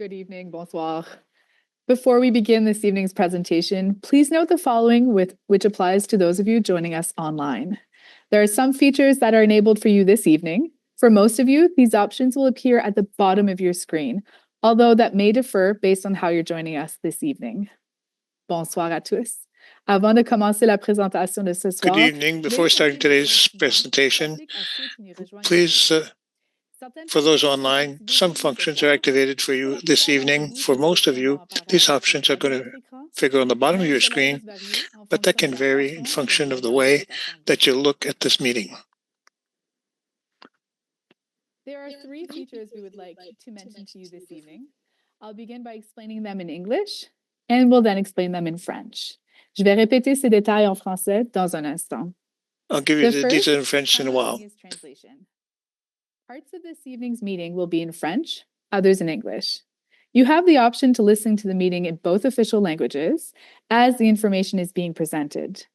Good evening, bonsoir. Before we begin this evening's presentation, please note the following which applies to those of you joining us online. There are some features that are enabled for you this evening. For most of you, these options will appear at the bottom of your screen, although that may differ based on how you're joining us this evening. Bonsoir à tous. Avant de commencer la présentation de ce soir, Good evening. Before starting today's presentation, please, for those online, some functions are activated for you this evening. For most of you, these options are going to figure on the bottom of your screen, but that can vary in function of the way that you look at this meeting. There are three features we would like to mention to you this evening. I'll begin by explaining them in English, and we'll then explain them in French. Je vais répéter ces détails en français dans un instant. I'll give you the details in French in a while. Parts of this evening's meeting will be in French, others in English. You have the option to listen to the meeting in both official languages as the information is being presented.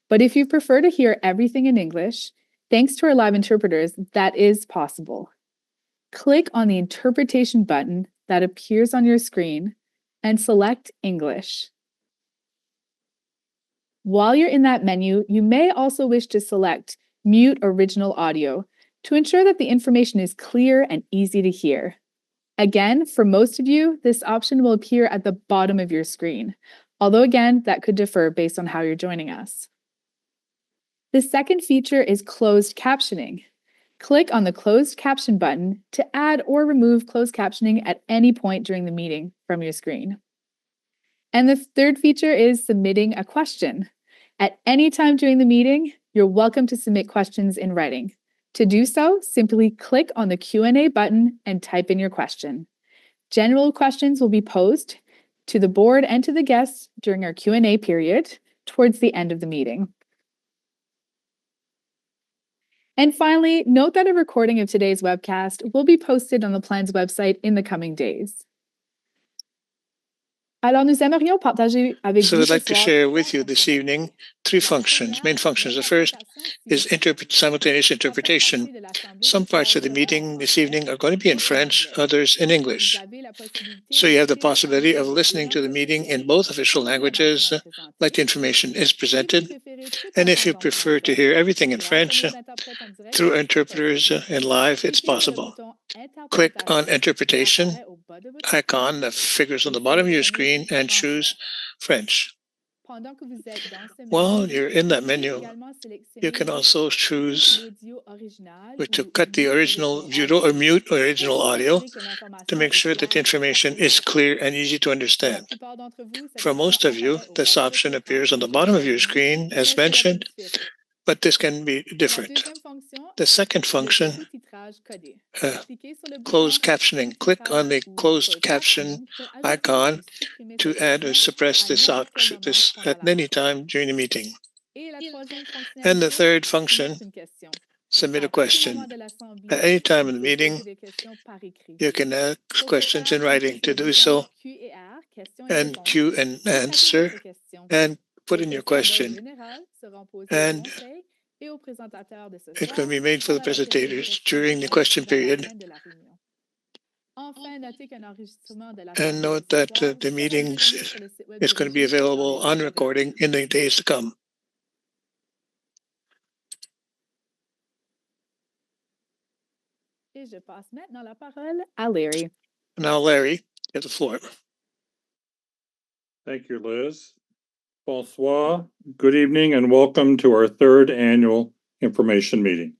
But if you prefer to hear everything in English, thanks to our live interpreters, that is possible. Click on the interpretation button that appears on your screen and select English. While you're in that menu, you may also wish to select Mute Original Audio to ensure that the information is clear and easy to hear. Again, for most of you, this option will appear at the bottom of your screen, although again, that could differ based on how you're joining us. The second feature is closed captioning. Click on the closed caption button to add or remove closed captioning at any point during the meeting from your screen. And the third feature is submitting a question. At any time during the meeting, you're welcome to submit questions in writing. To do so, simply click on the Q&A button and type in your question. General questions will be posed to the board and to the guests during our Q&A period towards the end of the meeting. And finally, note that a recording of today's webcast will be posted on the plan's website in the coming days. Alors, nous aimerions partager avec So vous I'd like ce to soir share with you this evening three functions, main functions. The first is simultaneous interpretation. Some parts of the meeting this evening are going to be in French, others in English. So you have the possibility of listening to the meeting in both official languages, like the information is presented. And if you prefer to hear everything in French, through interpreters and live, it's possible. Click on Interpretation icon that figures on the bottom of your screen and choose French. While you're in that menu, you can also choose to cut the original or mute original audio to make sure that the information is clear and easy to understand. For most of you, this option appears on the bottom of your screen, as mentioned, but this can be different. The second function, closed captioning. Click on the closed caption icon to add or suppress this at any time during the meeting. And the third function, submit a question. At any time in the meeting, you can ask questions in writing. To do so, and queue and answer, and put in your question. And it's going to be made for the presentators during the question period. And note that the meetings is going to be available on recording in the days to come. Larry. Now, Larry, you have the floor. Thank you, Liz. Bonsoir, good evening, and welcome to our third annual information meeting.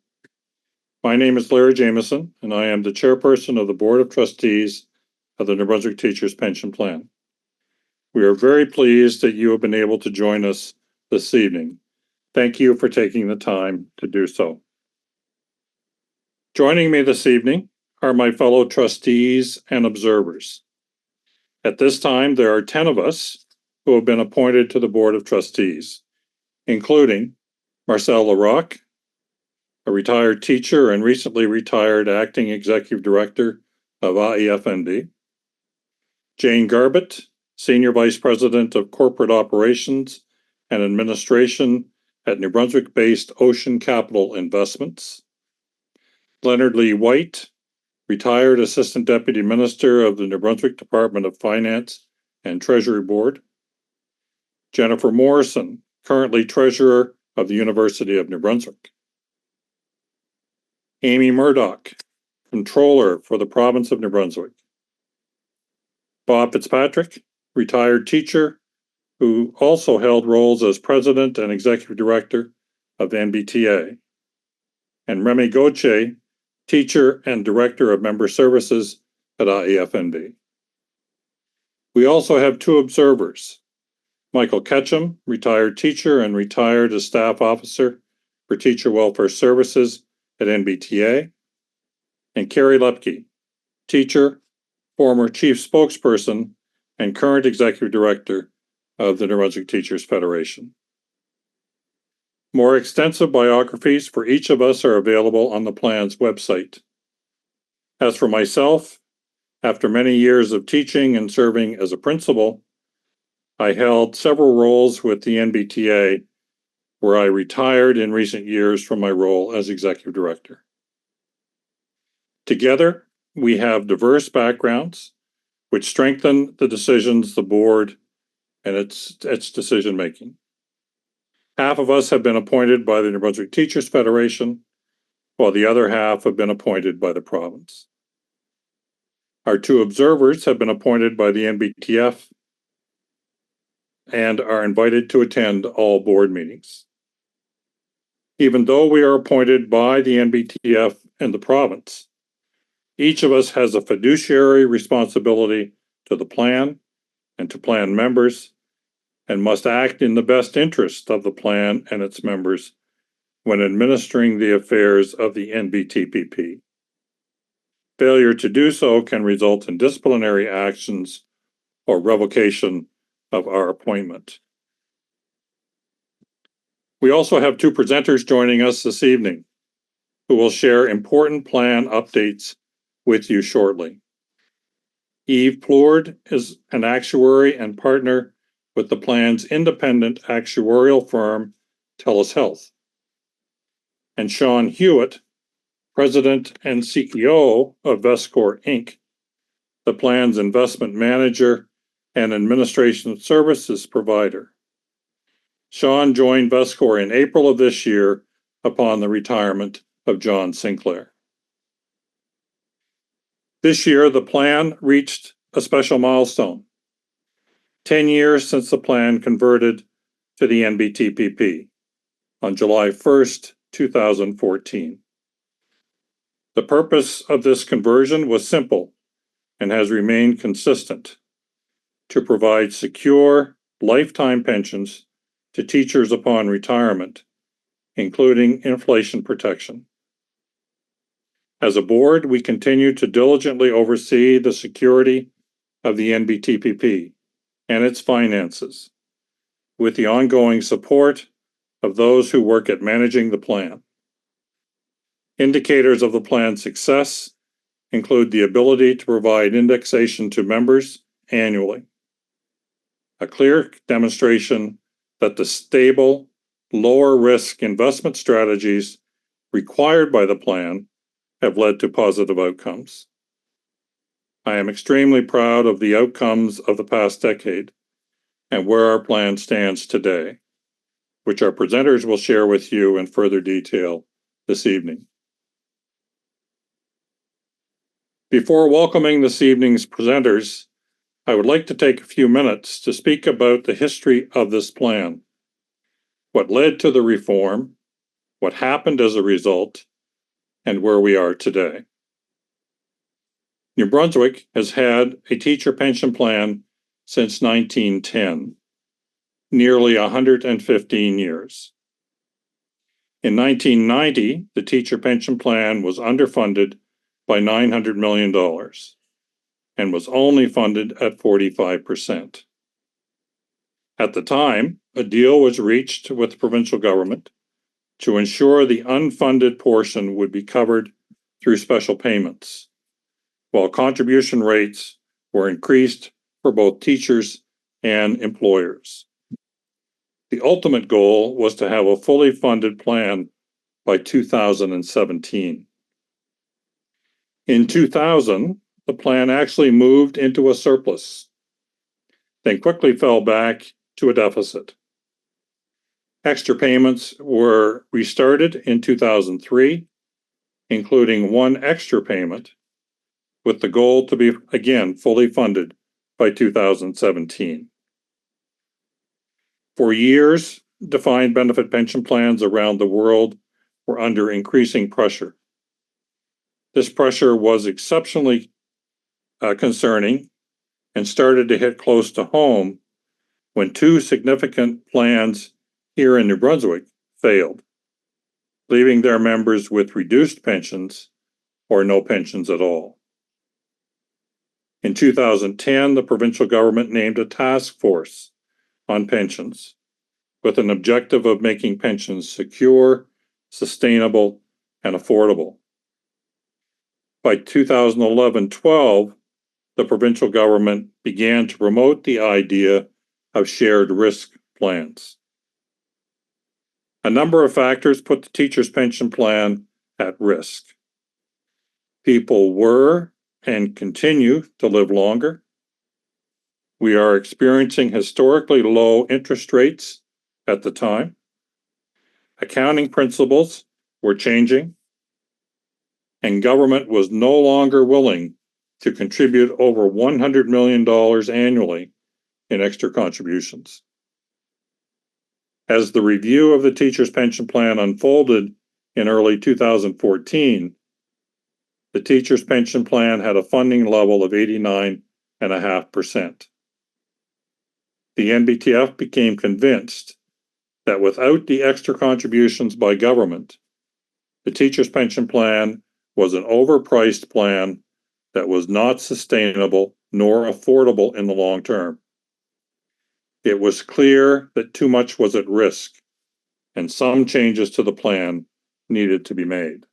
My name is Larry Jameson, and I am the chairperson of the Board of Trustees of the New Brunswick Teachers Pension Plan. We are very pleased that you have been able to join us this evening. Thank you for taking the time to do so. Joining me this evening are my fellow trustees and observers. At this time, there are 10 of us who have been appointed to the Board of Trustees, including Marcel Larocque, a retired teacher and recently retired acting executive director of AEFNB, Jane Garbett, senior vice president of corporate operations and administration at New Brunswick-based Ocean Capital Investments, Leonard Lee White, retired Assistant Deputy Minister of the New Brunswick Department of Finance and Treasury Board. Jennifer Morrison, currently Treasurer of the University of New Brunswick. Amy Murdoch, Controller for the Province of New Brunswick. Bob Fitzpatrick, retired teacher, who also held roles as President and Executive Director of NBTA. And Remy Gauthier, teacher and Director of Member Services at IEFNB. We also have two observers, Michael Ketchum, retired teacher and retired as staff officer for Teacher Welfare Services at NBTA, and Carrie Lepke, teacher, former chief spokesperson, and current executive director of the New Brunswick Teachers Federation. More extensive biographies for each of us are available on the plan's website. As for myself, after many years of teaching and serving as a principal, I held several roles with the NBTA, where I retired in recent years from my role as executive director. Together, we have diverse backgrounds, which strengthen the decisions the board and its decision making. Half of us have been appointed by the New Brunswick Teachers Federation, while the other half have been appointed by the province. Our two observers have been appointed by the NBTF and are invited to attend all board meetings. Even though we are appointed by the NBTF and the province, each of us has a fiduciary responsibility to the plan and to plan members, and must act in the best interest of the plan and its members when administering the affairs of the NBTPP. Failure to do so can result in disciplinary actions or revocation of our appointment. We also have two presenters joining us this evening who will share important plan updates with you shortly. Yves Plourde is an actuary and partner with the plan's independent actuarial firm, TELUS Health. And Sean Hewitt, President and CEO of Vescor Inc., the plan's investment manager and administration services provider. Sean joined Vescor in April of this year upon the retirement of John Sinclair. This year, the plan reached a special milestone. 10 years since the plan converted to the NBTPP on July 1st, 2014. The purpose of this conversion was simple and has remained consistent: to provide secure, lifetime pensions to teachers upon retirement, including inflation protection. As a board, we continue to diligently oversee the security of the NBTPP and its finances, with the ongoing support of those who work at managing the plan. Indicators of the plan's success include the ability to provide indexation to members annually, a clear demonstration that the stable, lower risk investment strategies required by the plan have led to positive outcomes. I am extremely proud of the outcomes of the past decade and where our plan stands today, which our presenters will share with you in further detail this evening. Before welcoming this evening's presenters, I would like to take a few minutes to speak about the history of this plan, what led to the reform, what happened as a result, and where we are today. New Brunswick has had a teacher pension plan since 1910, nearly 115 years. In 1990, the teacher pension plan was underfunded by $900 million and was only funded at 45%. At the time, a deal was reached with the provincial government to ensure the unfunded portion would be covered through special payments, while contribution rates were increased for both teachers and employers. The ultimate goal was to have a fully funded plan by 2017. In 2000, the plan actually moved into a surplus, then quickly fell back to a deficit. Extra payments were restarted in 2003, including one extra payment, with the goal to be again fully funded by 2017. For years, defined benefit pension plans around the world were under increasing pressure. This pressure was exceptionally concerning and started to hit close to home when two significant plans here in New Brunswick failed, leaving their members with reduced pensions or no pensions at all. In 2010, the provincial government named a task force on pensions with an objective of making pensions secure, sustainable, and affordable. By 2011-12, the provincial government began to promote the idea of shared risk plans. A number of factors put the teacher's pension plan at risk. People were and continue to live longer. We are experiencing historically low interest rates at the time. Accounting principles were changing, and government was no longer willing to contribute over $100 million annually in extra contributions. As the review of the teacher's pension plan unfolded in early 2014, the teacher's pension plan had a funding level of 89.5%. The NBTF became convinced that without the extra contributions by government, the teacher's pension plan was an overpriced plan that was not sustainable nor affordable in the long term. It was clear that too much was at risk, and some changes to the plan needed to be made.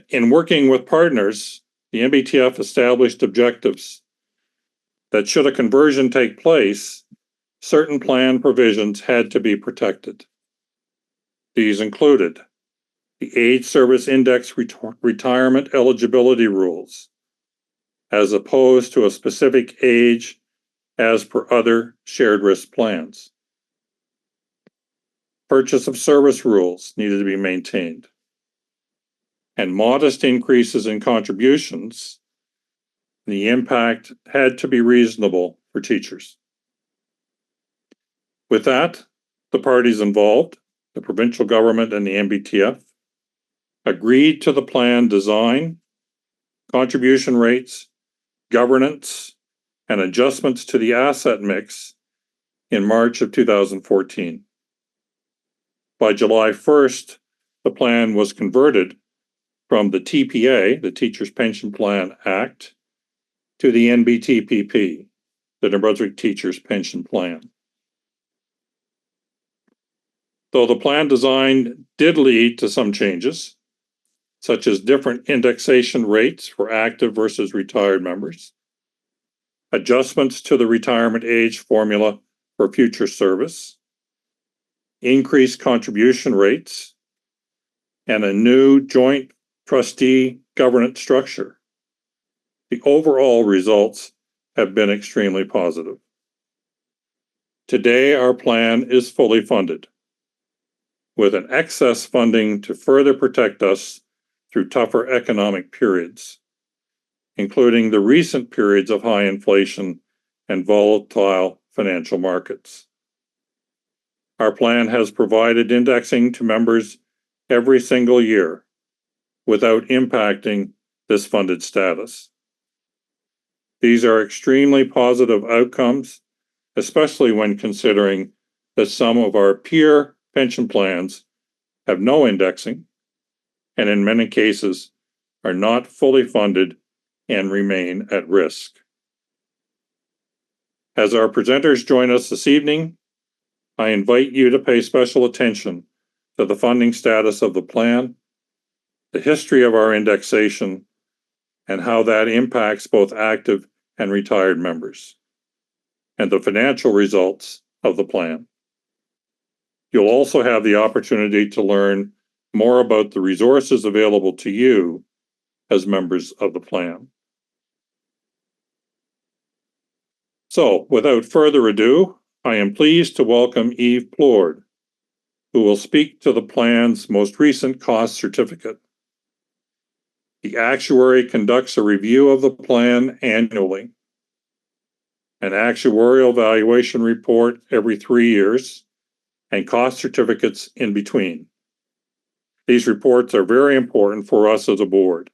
In working with partners, the NBTF established objectives that should a conversion take place, certain plan provisions had to be protected. These included the Age Service Index retirement eligibility rules, as opposed to a specific age as per other shared risk plans. Purchase of service rules needed to be maintained, and modest increases in contributions. The impact had to be reasonable for teachers. With that, the parties involved, the provincial government and the NBTF, agreed to the plan design, contribution rates, governance, and adjustments to the asset mix in March of 2014. By July 1st, the plan was converted from the TPA, the Teachers Pension Plan Act, to the NBTPP, the New Brunswick Teachers Pension Plan. Though the plan design did lead to some changes, such as different indexation rates for active versus retired members, adjustments to the retirement age formula for future service, increased contribution rates, and a new joint trustee governance structure, the overall results have been extremely positive. Today, our plan is fully funded, with an excess funding to further protect us through tougher economic periods, including the recent periods of high inflation and volatile financial markets. Our plan has provided indexing to members every single year without impacting this funded status. These are extremely positive outcomes, especially when considering that some of our peer pension plans have no indexing and in many cases are not fully funded and remain at risk. As our presenters join us this evening, I invite you to pay special attention to the funding status of the plan, the history of our indexation, and how that impacts both active and retired members, and the financial results of the plan. You'll also have the opportunity to learn more about the resources available to you as members of the plan. So, without further ado, I am pleased to welcome Yves Plourde, who will speak to the plan's most recent cost certificate. The actuary conducts a review of the plan annually, an actuarial valuation report every 3 years, and cost certificates in between. These reports are very important for us as a board.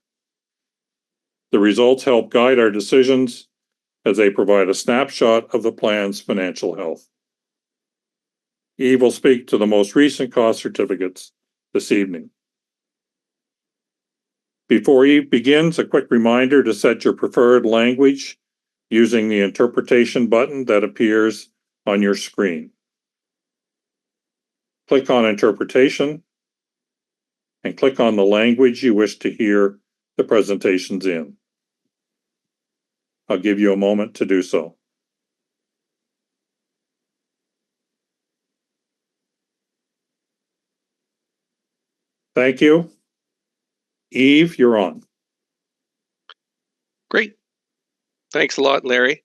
The results help guide our decisions as they provide a snapshot of the plan's financial health. Yves will speak to the most recent cost certificates this evening. Before Yves begins, a quick reminder to set your preferred language using the interpretation button that appears on your screen. Click on Interpretation and click on the language you wish to hear the presentations in. I'll give you a moment to do so. Thank you. Yves, you're on. Great. Thanks a lot, Larry.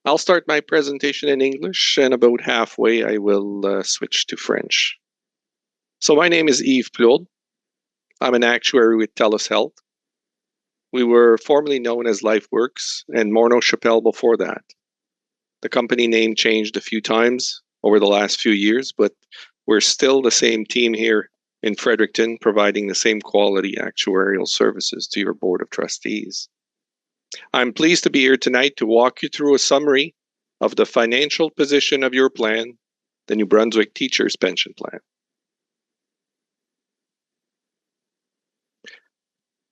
I'll start my presentation in English, and about halfway I will switch to French. So my name is Yves Plourde. I'm an actuary with TELUS Health. We were formerly known as LifeWorks and Morneau Shepell before that. The company name changed a few times over the last few years, but we're still the same team here in Fredericton, providing the same quality actuarial services to your Board of Trustees. I'm pleased to be here tonight to walk you through a summary of the financial position of your plan, the New Brunswick Teachers Pension Plan.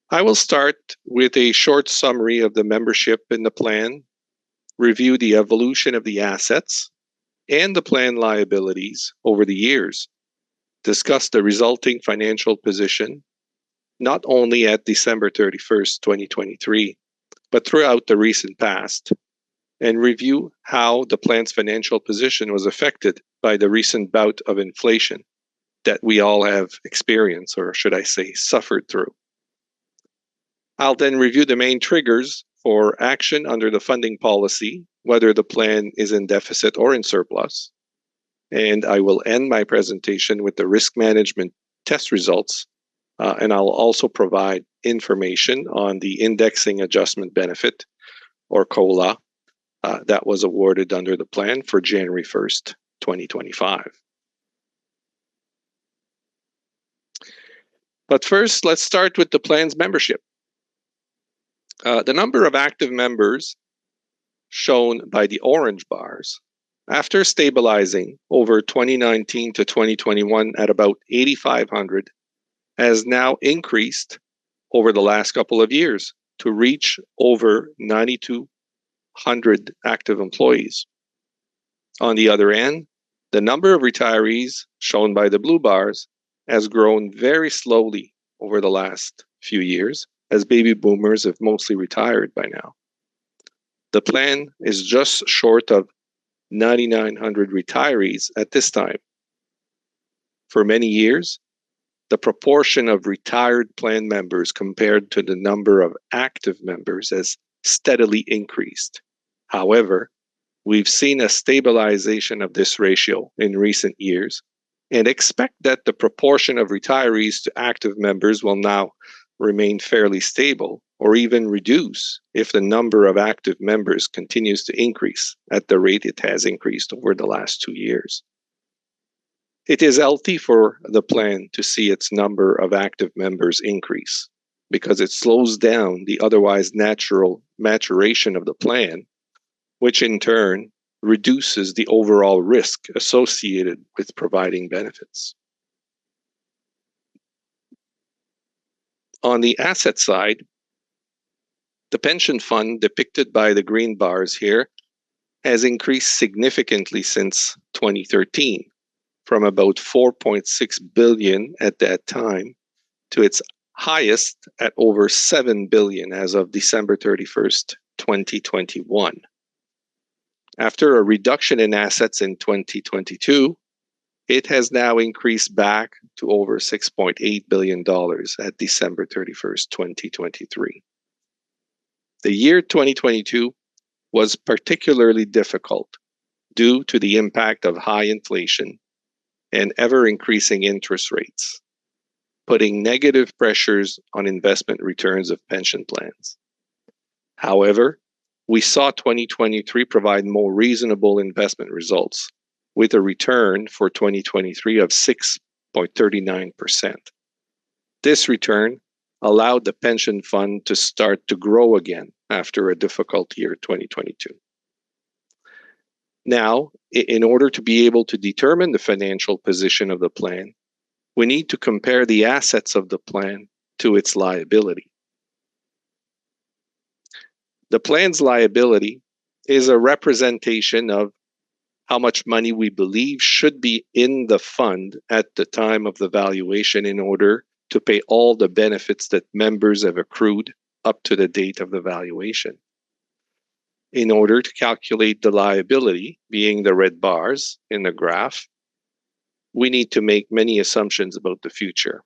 I will start with a short summary of the membership in the plan, review the evolution of the assets and the plan liabilities over the years, discuss the resulting financial position, not only at December 31st, 2023, but throughout the recent past, and review how the plan's financial position was affected by the recent bout of inflation that we all have experienced, or should I say, suffered through. I'll then review the main triggers for action under the funding policy, whether the plan is in deficit or in surplus. And I will end my presentation with the risk management test results, and I'll also provide information on the indexing adjustment benefit, or COLA, that was awarded under the plan for January 1st, 2025. But first, let's start with the plan's membership. The number of active members shown by the orange bars, after stabilizing over 2019 to 2021 at about 8,500, has now increased over the last couple of years to reach over 9,200 active employees. On the other end, the number of retirees, shown by the blue bars, has grown very slowly over the last few years, as baby boomers have mostly retired by now. The plan is just short of 9,900 retirees at this time. For many years, the proportion of retired plan members compared to the number of active members has steadily increased. However, we've seen a stabilization of this ratio in recent years and expect that the proportion of retirees to active members will now remain fairly stable or even reduce if the number of active members continues to increase at the rate it has increased over the last 2 years. It is healthy for the plan to see its number of active members increase because it slows down the otherwise natural maturation of the plan, which in turn reduces the overall risk associated with providing benefits. On the asset side, the pension fund depicted by the green bars here has increased significantly since 2013, from about 4.6 billion at that time to its highest at over 7 billion as of December 31st, 2021. After a reduction in assets in 2022, it has now increased back to over $6.8 billion at December 31st, 2023. The year 2022 was particularly difficult due to the impact of high inflation and ever-increasing interest rates, putting negative pressures on investment returns of pension plans. However, we saw 2023 provide more reasonable investment results, with a return for 2023 of 6.39%. This return allowed the pension fund to start to grow again after a difficult year 2022. Now, in order to be able to determine the financial position of the plan, we need to compare the assets of the plan to its liability. The plan's liability is a representation of how much money we believe should be in the fund at the time of the valuation in order to pay all the benefits that members have accrued up to the date of the valuation. In order to calculate the liability, being the red bars in the graph, we need to make many assumptions about the future.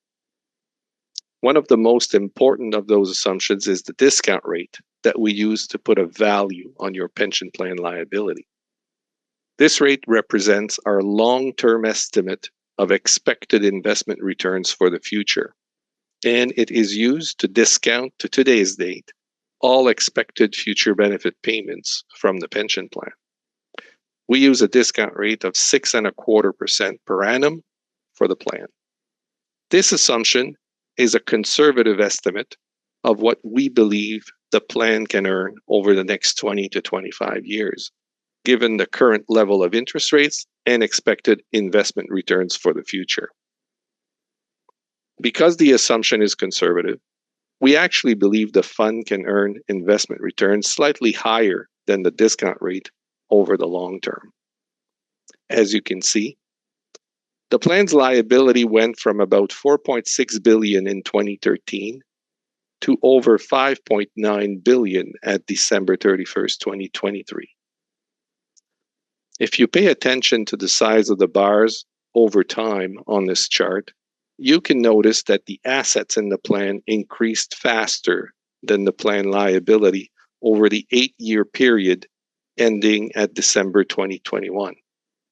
One of the most important of those assumptions is the discount rate that we use to put a value on your pension plan liability. This rate represents our long-term estimate of expected investment returns for the future, and it is used to discount to today's date all expected future benefit payments from the pension plan. We use a discount rate of 6.25% per annum for the plan. This assumption is a conservative estimate of what we believe the plan can earn over the next 20 to 25 years, given the current level of interest rates and expected investment returns for the future. Because the assumption is conservative, we actually believe the fund can earn investment returns slightly higher than the discount rate over the long term. As you can see, the plan's liability went from about $4.6 billion in 2013 to over $5.9 billion at December 31st, 2023. If you pay attention to the size of the bars over time on this chart, you can notice that the assets in the plan increased faster than the plan liability over the 8-year period ending at December 2021,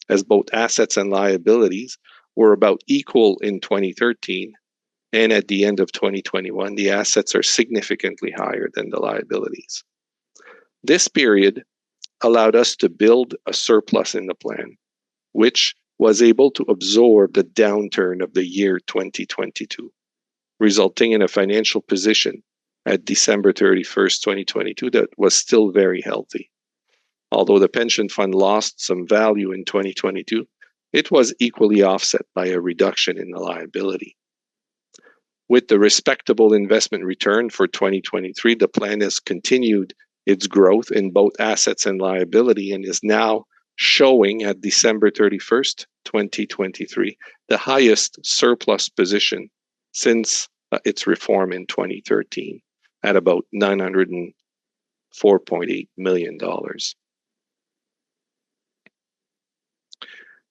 as both assets and liabilities were about equal in 2013, and at the end of 2021, the assets are significantly higher than the liabilities. This period allowed us to build a surplus in the plan, which was able to absorb the downturn of the year 2022, resulting in a financial position at December 31st, 2022 that was still very healthy. Although the pension fund lost some value in 2022, it was equally offset by a reduction in the liability. With the respectable investment return for 2023, the plan has continued its growth in both assets and liability and is now showing at December 31st, 2023, the highest surplus position since its reform in 2013 at about $904.8 million.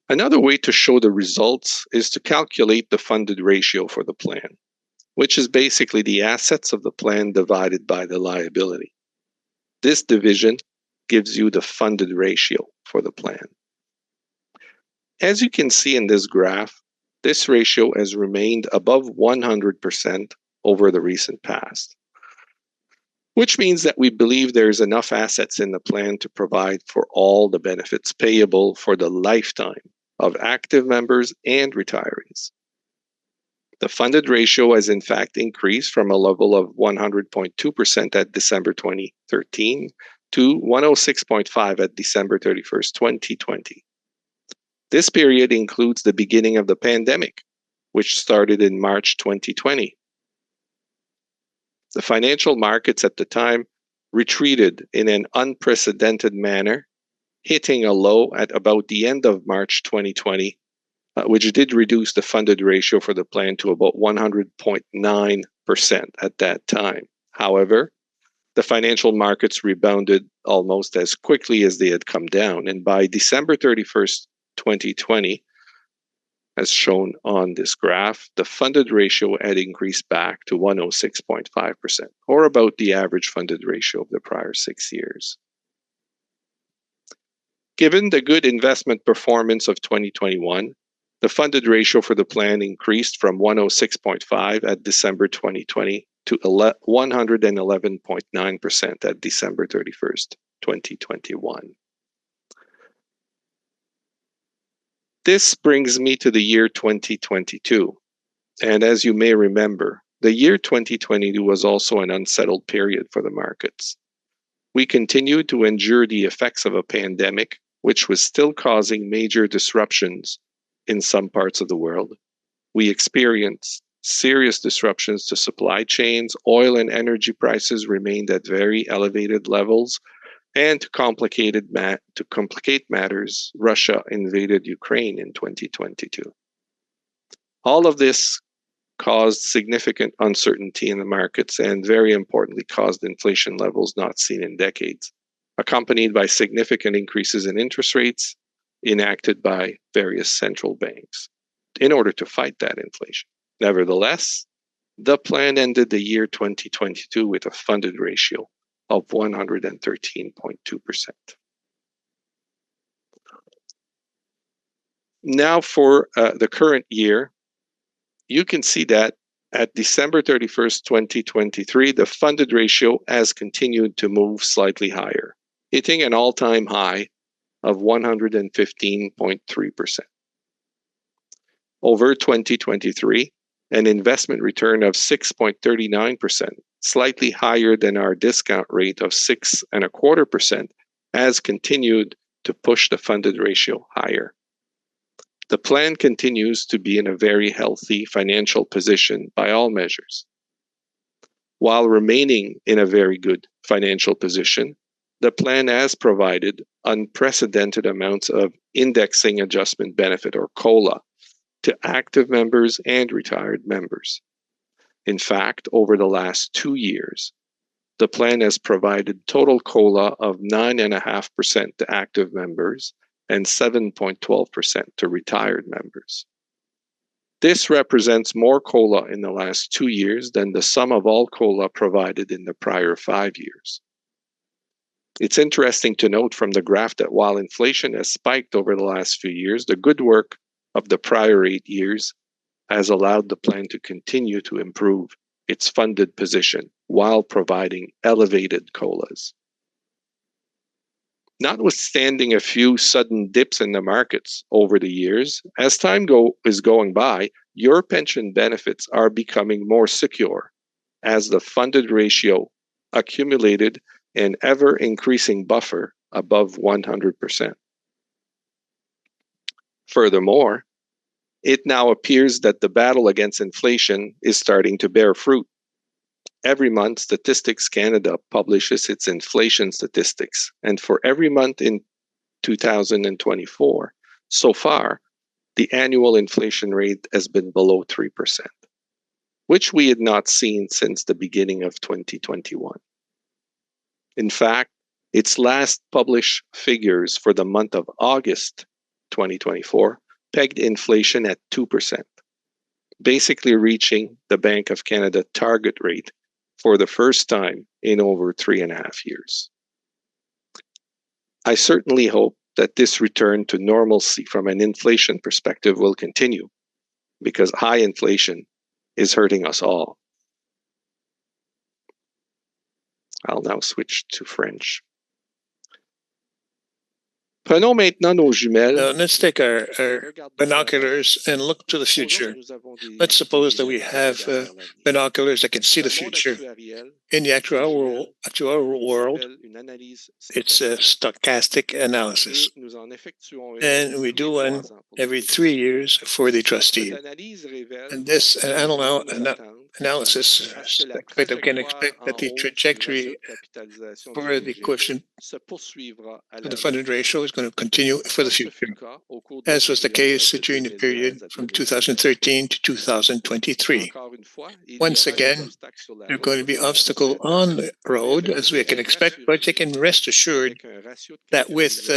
Another way to show the results is to calculate the funded ratio for the plan, which is basically the assets of the plan divided by the liability. This division gives you the funded ratio for the plan. As you can see in this graph, this ratio has remained above 100% over the recent past, which means that we believe there's enough assets in the plan to provide for all the benefits payable for the lifetime of active members and retirees. The funded ratio has in fact increased from a level of 100.2% at December 2013 to 106.5% at December 31st, 2020. This period includes the beginning of the pandemic, which started in March 2020. The financial markets at the time retreated in an unprecedented manner, hitting a low at about the end of March 2020, which did reduce the funded ratio for the plan to about 100.9% at that time. However, the financial markets rebounded almost as quickly as they had come down, and by December 31st, 2020, as shown on this graph, the funded ratio had increased back to 106.5%, or about the average funded ratio of the prior 6 years. Given the good investment performance of 2021, the funded ratio for the plan increased from 106.5 at December 2020 to 111.9% at December 31st, 2021. This brings me to the year 2022. And as you may remember, the year 2022 was also an unsettled period for the markets. We continued to endure the effects of a pandemic, which was still causing major disruptions in some parts of the world. We experienced serious disruptions to supply chains, oil and energy prices remained at very elevated levels, and to complicate matters, Russia invaded Ukraine in 2022. All of this caused significant uncertainty in the markets and, very importantly, caused inflation levels not seen in decades, accompanied by significant increases in interest rates enacted by various central banks in order to fight that inflation. Nevertheless, the plan ended the year 2022 with a funded ratio of 113.2%. Now for the current year, you can see that at December 31st, 2023, the funded ratio has continued to move slightly higher, hitting an all-time high of 115.3%. Over 2023, an investment return of 6.39%, slightly higher than our discount rate of 6.25%, has continued to push the funded ratio higher. The plan continues to be in a very healthy financial position by all measures. While remaining in a very good financial position, the plan has provided unprecedented amounts of indexing adjustment benefit, or COLA, to active members and retired members. In fact, over the last 2 years, the plan has provided total COLA of 9.5% to active members and 7.12% to retired members. This represents more COLA in the last 2 years than the sum of all COLA provided in the prior 5 years. It's interesting to note from the graph that while inflation has spiked over the last few years, the good work of the prior 8 years has allowed the plan to continue to improve its funded position while providing elevated COLAs. Notwithstanding a few sudden dips in the markets over the years, as time is going by, your pension benefits are becoming more secure as the funded ratio accumulated an ever-increasing buffer above 100%. Furthermore, it now appears that the battle against inflation is starting to bear fruit. Every month, Statistics Canada publishes its inflation statistics, and for every month in 2024, so far, the annual inflation rate has been below 3%, which we had not seen since the beginning of 2021. In fact, its last published figures for the month of August 2024 pegged inflation at 2%, basically reaching the Bank of Canada target rate for the first time in over 3.5 years. I certainly hope that this return to normalcy from an inflation perspective will continue, because high inflation is hurting us all. I'll now switch to French. Prenons maintenant nos jumelles. Let's take our binoculars and look to the future. Let's suppose that we have binoculars that can see the future. In the actual world, it's a stochastic analysis. And we do one every 3 years for the trustee. And this analysis, we can expect that the trajectory for the coefficient of the funded ratio is going to continue for the future, as was the case during the period from 2013 to 2023. Once again, there are going to be obstacles on the road, as we can expect, but you can rest assured that with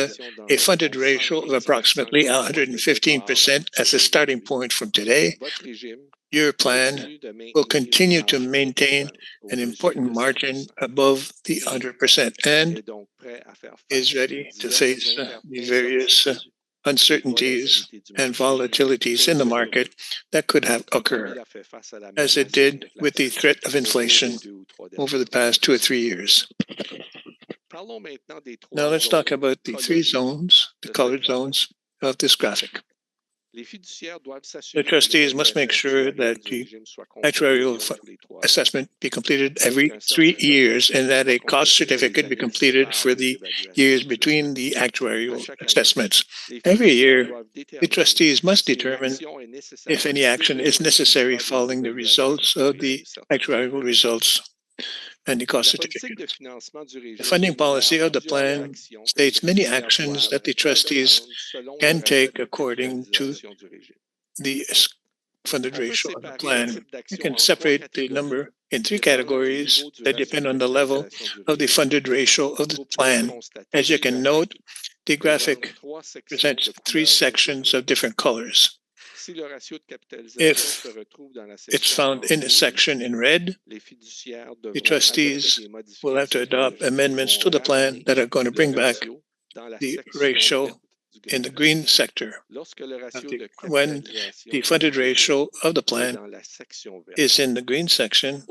a funded ratio of approximately 115% as a starting point from today, your plan will continue to maintain an important margin above the 100% and is ready to face the various uncertainties and volatilities in the market that could have occurred, as it did with the threat of inflation over the past 2 or 3 years. Now let's talk about the 3 zones, the colored zones of this graphic. The trustees must make sure that the actuarial assessment be completed every 3 years and that a cost certificate be completed for the years between the actuarial assessments. Every year, the trustees must determine if any action is necessary following the results of the actuarial results and the cost certificate. The funding policy of the plan states many actions that the trustees can take according to the funded ratio of the plan. You can separate the number in 3 categories that depend on the level of the funded ratio of the plan. As you can note, the graphic presents 3 sections of different colors. If it's found in a section in red, the trustees will have to adopt amendments to the plan that are going to bring back the ratio in the green sector. When the funded ratio of the plan is in the green section,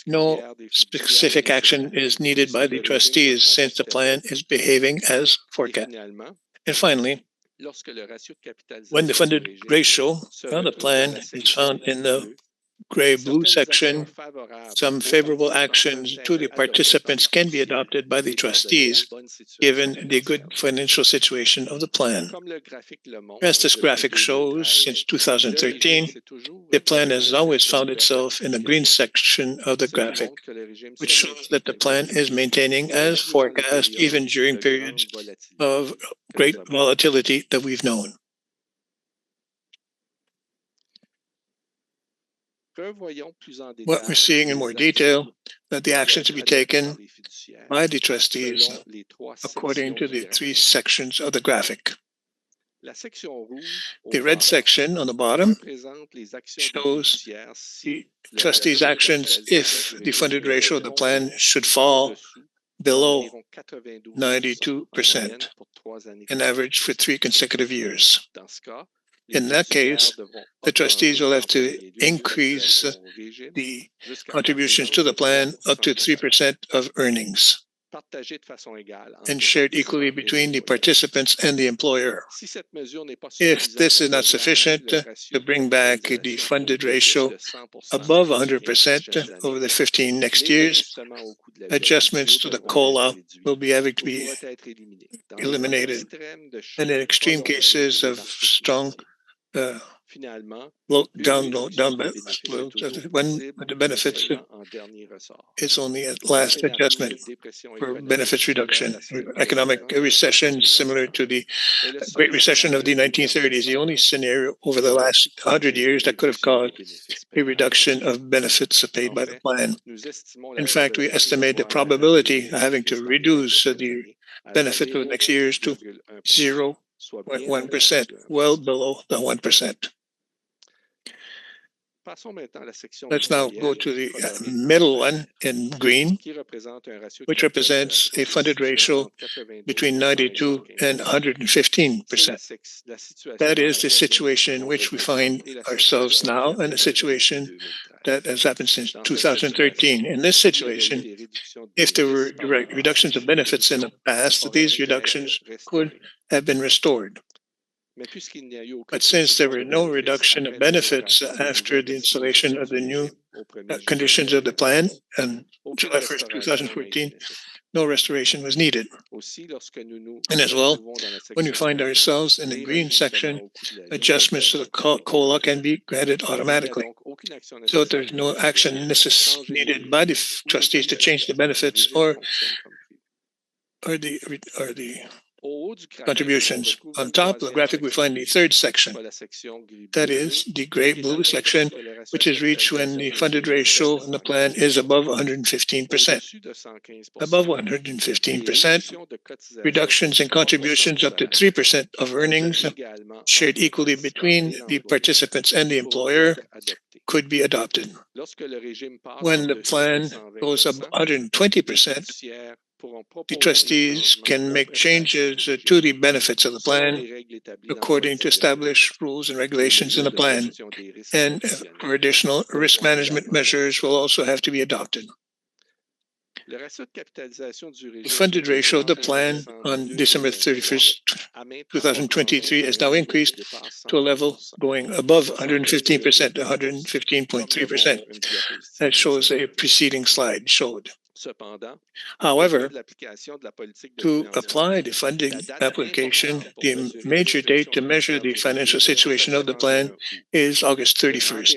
no specific action is needed by the trustees since the plan is behaving as forecast. And finally, when the funded ratio of the plan is found in the gray-blue section, some favorable actions to the participants can be adopted by the trustees, given the good financial situation of the plan. As this graphic shows, since 2013, the plan has always found itself in the green section of the graphic, which shows that the plan is maintaining as forecast even during periods of great volatility that we've known. What we're seeing in more detail, that the actions to be taken by the trustees according to the 3 sections of the graphic. The red section on the bottom shows the trustees' actions if the funded ratio of the plan should fall below 92%, an average for 3 consecutive years. In that case, the trustees will have to increase the contributions to the plan up to 3% of earnings and shared equally between the participants and the employer. If this is not sufficient to bring back the funded ratio above 100% over the 15 next years, adjustments to the COLA will be having to be eliminated. And in extreme cases of strong when the benefits is only at last adjustment for benefits reduction. Economic recession similar to the Great Recession of the 1930s, the only scenario over the last 100 years that could have caused a reduction of benefits paid by the plan. In fact, we estimate the probability of having to reduce the benefit of the next years to 0.1%, well below the 1%. Let's now go to the middle one in green, which represents a funded ratio between 92 and 115%. That is the situation in which we find ourselves now, and a situation that has happened since 2013. In this situation, if there were direct reductions of benefits in the past, these reductions could have been restored. But since there were no reduction of benefits after the installation of the new conditions of the plan on July 1st, 2014, no restoration was needed. And as well, when we find ourselves in the green section, adjustments to the COLA can be granted automatically. So there's no action needed by the trustees to change the benefits or the contributions. On top of the graphic, we find the third section. That is the gray-blue section, which is reached when the funded ratio in the plan is above 115%. Above 115%, reductions in contributions up to 3% of earnings shared equally between the participants and the employer could be adopted. When the plan goes up 120%, the trustees can make changes to the benefits of the plan according to established rules and regulations in the plan, and for additional risk management measures will also have to be adopted. The funded ratio of the plan on December 31st, 2023 is now increased to a level going above 115% to 115.3%, as shows a preceding slide showed. However, to apply the funding application, the major date to measure the financial situation of the plan is August 31st.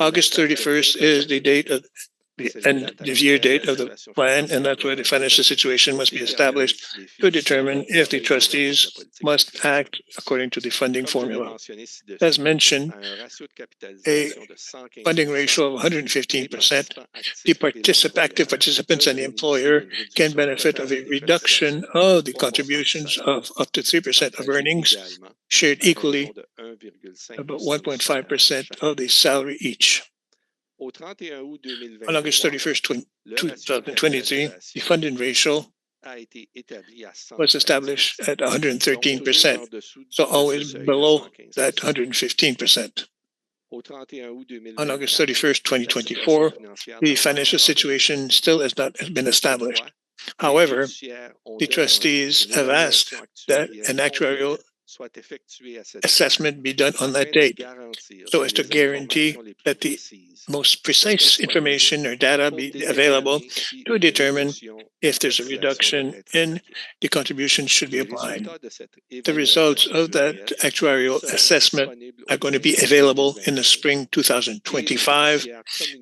August 31st is the date of the year date of the plan, and that's where the financial situation must be established to determine if the trustees must act according to the funding formula. As mentioned, a funding ratio of 115%, the active participants and the employer can benefit of a reduction of the contributions of up to 3% of earnings, shared equally, about 1.5% of the salary each. On August 31st, 2023, the funding ratio was established at 113%, so always below that 115%. On August 31st, 2024, the financial situation still has not been established. However, the trustees have asked that an actuarial assessment be done on that date, so as to guarantee that the most precise information or data be available to determine if there's a reduction in the contribution should be applied. The results of that actuarial assessment are going to be available in the spring 2025,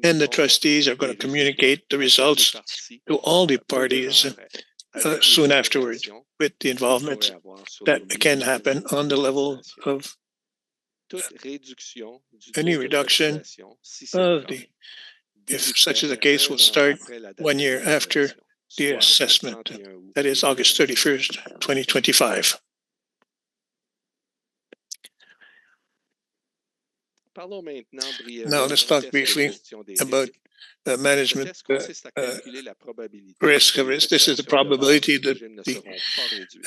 and the trustees are going to communicate the results to all the parties soon afterwards, with the involvement that can happen on the level of any reduction of the, if such is the case, will start 1 year after the assessment, that is August 31st, 2025. Now let's talk briefly about management risk. This is the probability that the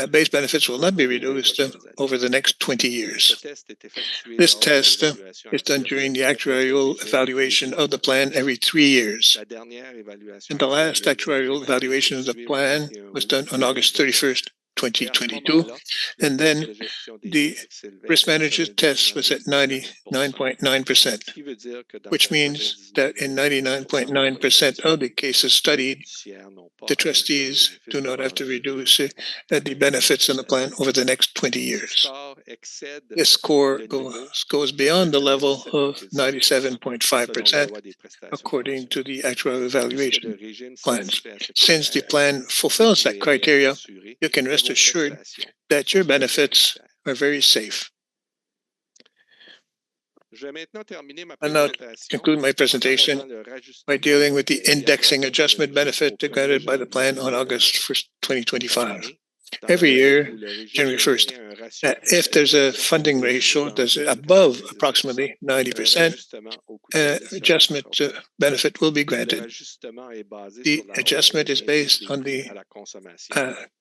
base benefits will not be reduced over the next 20 years. This test is done during the actuarial evaluation of the plan every 3 years. And the last actuarial evaluation of the plan was done on August 31st, 2022, and then the risk manager test was at 99.9%, which means that in 99.9% of the cases studied, the trustees do not have to reduce the benefits in the plan over the next 20 years. This score goes beyond the level of 97.5% according to the actual evaluation plans. Since the plan fulfills that criteria, you can rest assured that your benefits are very safe. I'll now conclude my presentation by dealing with the indexing adjustment benefit granted by the plan on August 1st, 2025. Every year, January 1st, if there's a funding ratio that's above approximately 90%, adjustment benefit will be granted. The adjustment is based on the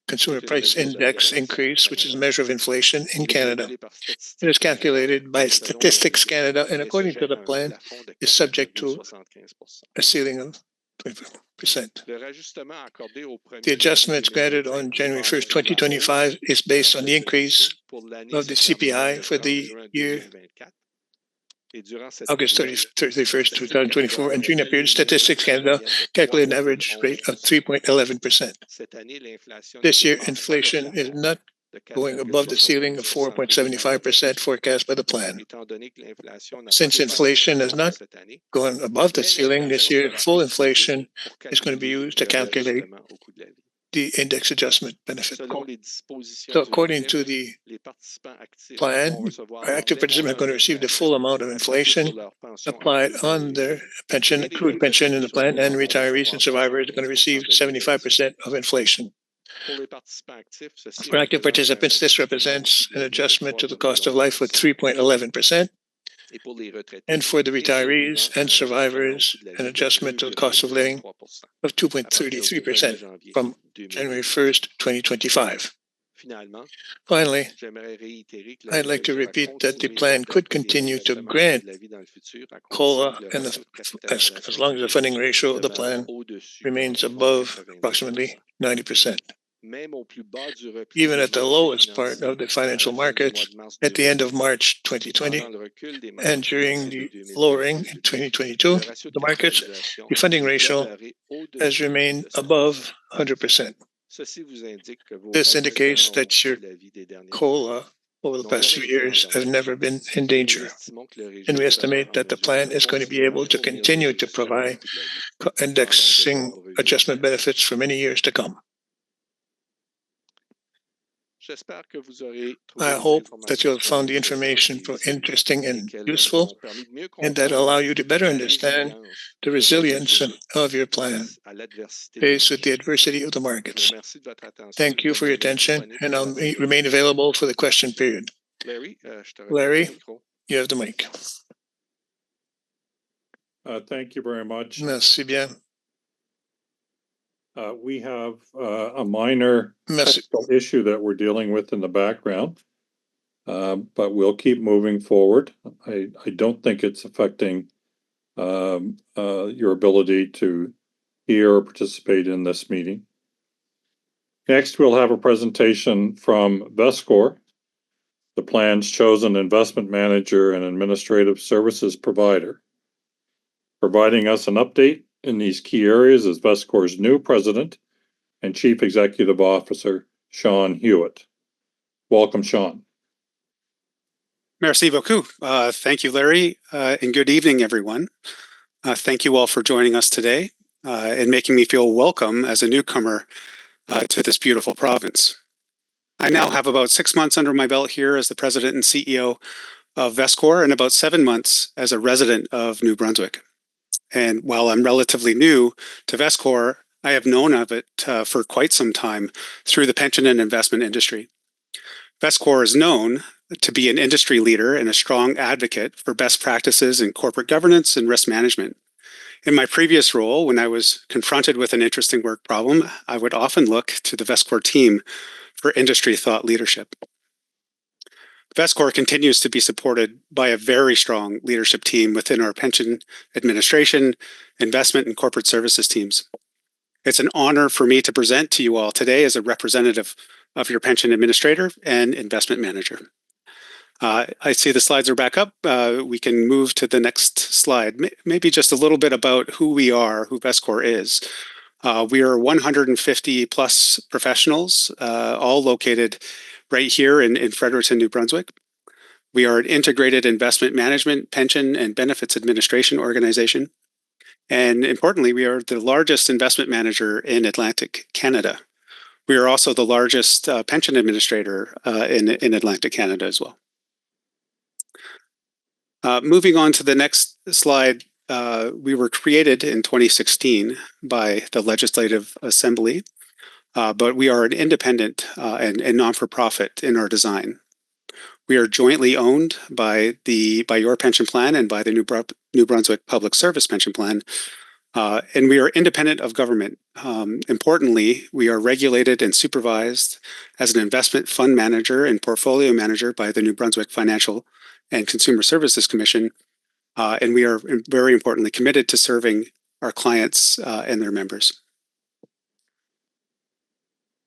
consumer price index increase, which is a measure of inflation in Canada. It is calculated by Statistics Canada, and according to the plan, is subject to a ceiling of 25%. The adjustments granted on January 1st, 2025 is based on the increase of the CPI for the year August 31st, 2024, and during that period, Statistics Canada calculated an average rate of 3.11%. This year, inflation is not going above the ceiling of 4.75% forecast by the plan. Since inflation has not gone above the ceiling this year, full inflation is going to be used to calculate the index adjustment benefit. So according to the plan, our active participants are going to receive the full amount of inflation applied on their pension, accrued pension in the plan, and retirees and survivors are going to receive 75% of inflation. For active participants, this represents an adjustment to the cost of life of 3.11%. And for the retirees and survivors, an adjustment to the cost of living of 2.33% from January 1st, 2025. Finally, I'd like to repeat that the plan could continue to grant COLA and as long as the funding ratio of the plan remains above approximately 90%. Even at the lowest part of the financial markets at the end of March 2020 and during the lowering in 2022, the markets, the funding ratio has remained above 100%. This indicates that your COLA over the past few years have never been in danger. And we estimate that the plan is going to be able to continue to provide indexing adjustment benefits for many years to come. I hope that you'll find the information interesting and useful, and that allow you to better understand the resilience of your plan faced with the adversity of the markets. Thank you for your attention, and I'll remain available for the question period. Larry, you have the mic. Thank you very much. Merci bien. We have a minor technical issue that we're dealing with in the background, but we'll keep moving forward. I don't think it's affecting your ability to hear or participate in this meeting. Next, we'll have a presentation from Vescor, the plan's chosen investment manager and administrative services provider. Providing us an update in these key areas is Vescor's new president and chief executive officer, Sean Hewitt. Welcome, Sean. Merci beaucoup. Thank you, Larry, and good evening, everyone. Thank you all for joining us today and making me feel welcome as a newcomer to this beautiful province. I now have about 6 months under my belt here as the president and CEO of Vescor and about 7 months as a resident of New Brunswick. And while I'm relatively new to Vescor, I have known of it for quite some time through the pension and investment industry. Vescor is known to be an industry leader and a strong advocate for best practices in corporate governance and risk management. In my previous role, when I was confronted with an interesting work problem, I would often look to the Vescor team for industry thought leadership. Vescor continues to be supported by a very strong leadership team within our pension administration, investment, and corporate services teams. It's an honor for me to present to you all today as a representative of your pension administrator and investment manager. I see the slides are back up. We can move to the next slide. Maybe just a little bit about who we are, who Vescor is. We are 150 plus professionals, all located right here in Fredericton, New Brunswick. We are an integrated investment management, pension, and benefits administration organization. And importantly, we are the largest investment manager in Atlantic Canada. We are also the largest pension administrator in Atlantic Canada as well. Moving on to the next slide, we were created in 2016 by the Legislative Assembly, but we are an independent and non-for-profit in our design. We are jointly owned by your pension plan and by the New Brunswick Public Service Pension Plan, and we are independent of government. Importantly, we are regulated and supervised as an investment fund manager and portfolio manager by the New Brunswick Financial and Consumer Services Commission, and we are very importantly committed to serving our clients and their members.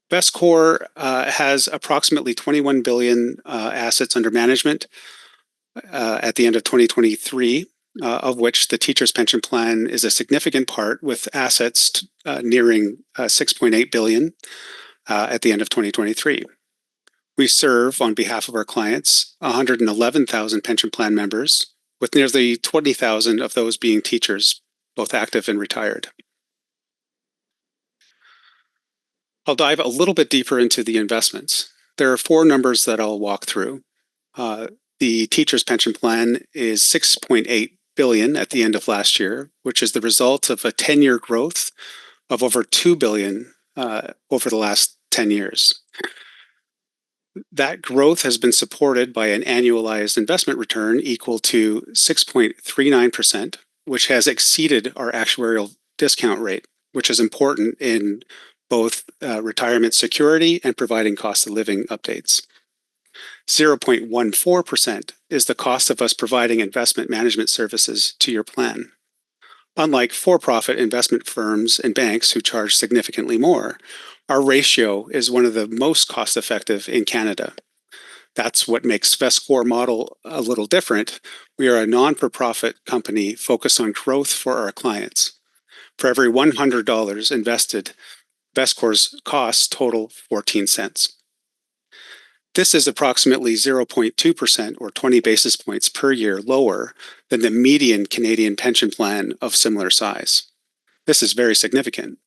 Vescor has approximately 21 billion assets under management at the end of 2023, of which the Teachers' Pension Plan is a significant part, with assets nearing 6.8 billion at the end of 2023. We serve, on behalf of our clients, 111,000 pension plan members, with nearly 20,000 of those being teachers, both active and retired. I'll dive a little bit deeper into the investments. There are 4 numbers that I'll walk through. The teacher's pension plan is $6.8 billion at the end of last year, which is the result of a 10-year growth of over $2 billion over the last 10 years. That growth has been supported by an annualized investment return equal to 6.39%, which has exceeded our actuarial discount rate, which is important in both retirement security and providing cost of living updates. 0.14% is the cost of us providing investment management services to your plan. Unlike for-profit investment firms and banks who charge significantly more, our ratio is one of the most cost-effective in Canada. That's what makes VestScore model a little different. We are a non-for-profit company focused on growth for our clients. For every $100 invested, VestScore's costs total 14 cents. This is approximately 0.2% or 20 basis points per year lower than the median Canadian pension plan of similar size. This is very significant.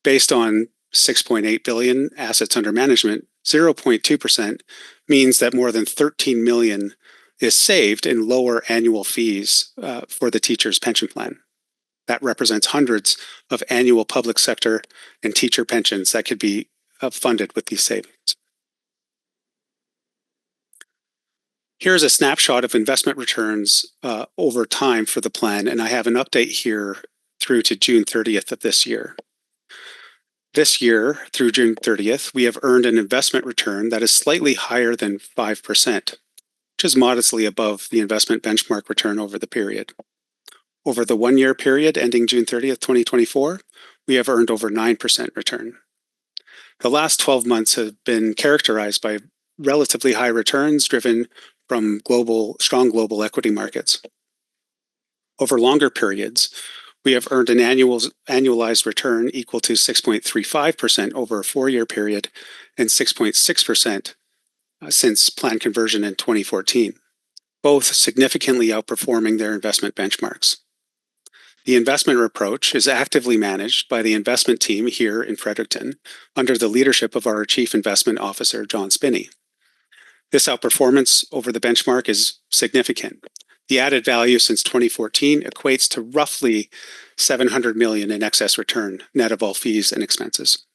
Based on 6.8 billion assets under management, 0.2% means that more than 13 million is saved in lower annual fees for the teacher's pension plan. That represents hundreds of annual public sector and teacher pensions that could be funded with these savings. Here's a snapshot of investment returns over time for the plan, and I have an update here through to June 30th of this year. This year, through June 30th, we have earned an investment return that is slightly higher than 5%, which is modestly above the investment benchmark return over the period. Over the 1-year period ending June 30th, 2024, we have earned over 9% return. The last 12 months have been characterized by relatively high returns driven from strong global equity markets. Over longer periods, we have earned an annualized return equal to 6.35% over a 4-year period and 6.6% since plan conversion in 2014, both significantly outperforming their investment benchmarks. The investment approach is actively managed by the investment team here in Fredericton under the leadership of our Chief Investment Officer, John Spinney. This outperformance over the benchmark is significant. The added value since 2014 equates to roughly $700 million in excess return, net of all fees and expenses.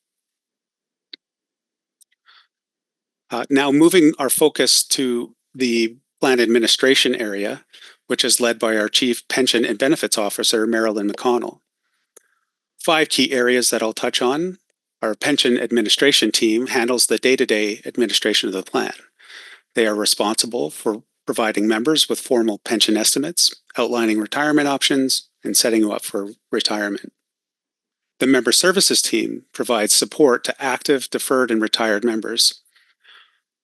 Now moving our focus to the plan administration area, which is led by our Chief Pension and Benefits Officer, Marilyn McConnell. 5 key areas that I'll touch on. Our pension administration team handles the day-to-day administration of the plan. They are responsible for providing members with formal pension estimates, outlining retirement options, and setting you up for retirement. The member services team provides support to active, deferred, and retired members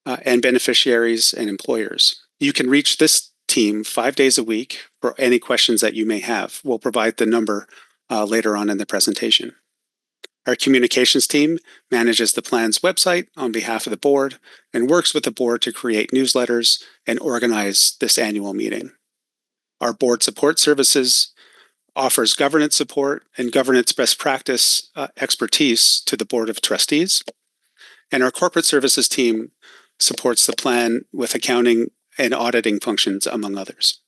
and beneficiaries and employers. You can reach this team 5 days a week for any questions that you may have. We'll provide the number later on in the presentation. Our communications team manages the plan's website on behalf of the board and works with the board to create newsletters and organize this annual meeting. Our board support services offers governance support and governance best practice expertise to the board of trustees. And our corporate services team supports the plan with accounting and auditing functions, among others.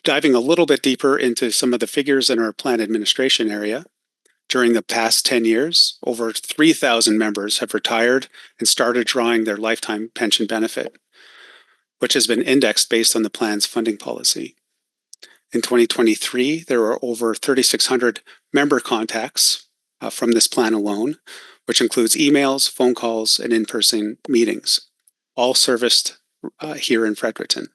Diving a little bit deeper into some of the figures in our plan administration area, during the past 10 years, over 3,000 members have retired and started drawing their lifetime pension benefit, which has been indexed based on the plan's funding policy. In 2023, there were over 3,600 member contacts from this plan alone, which includes emails, phone calls, and in-person meetings, all serviced here in Fredericton.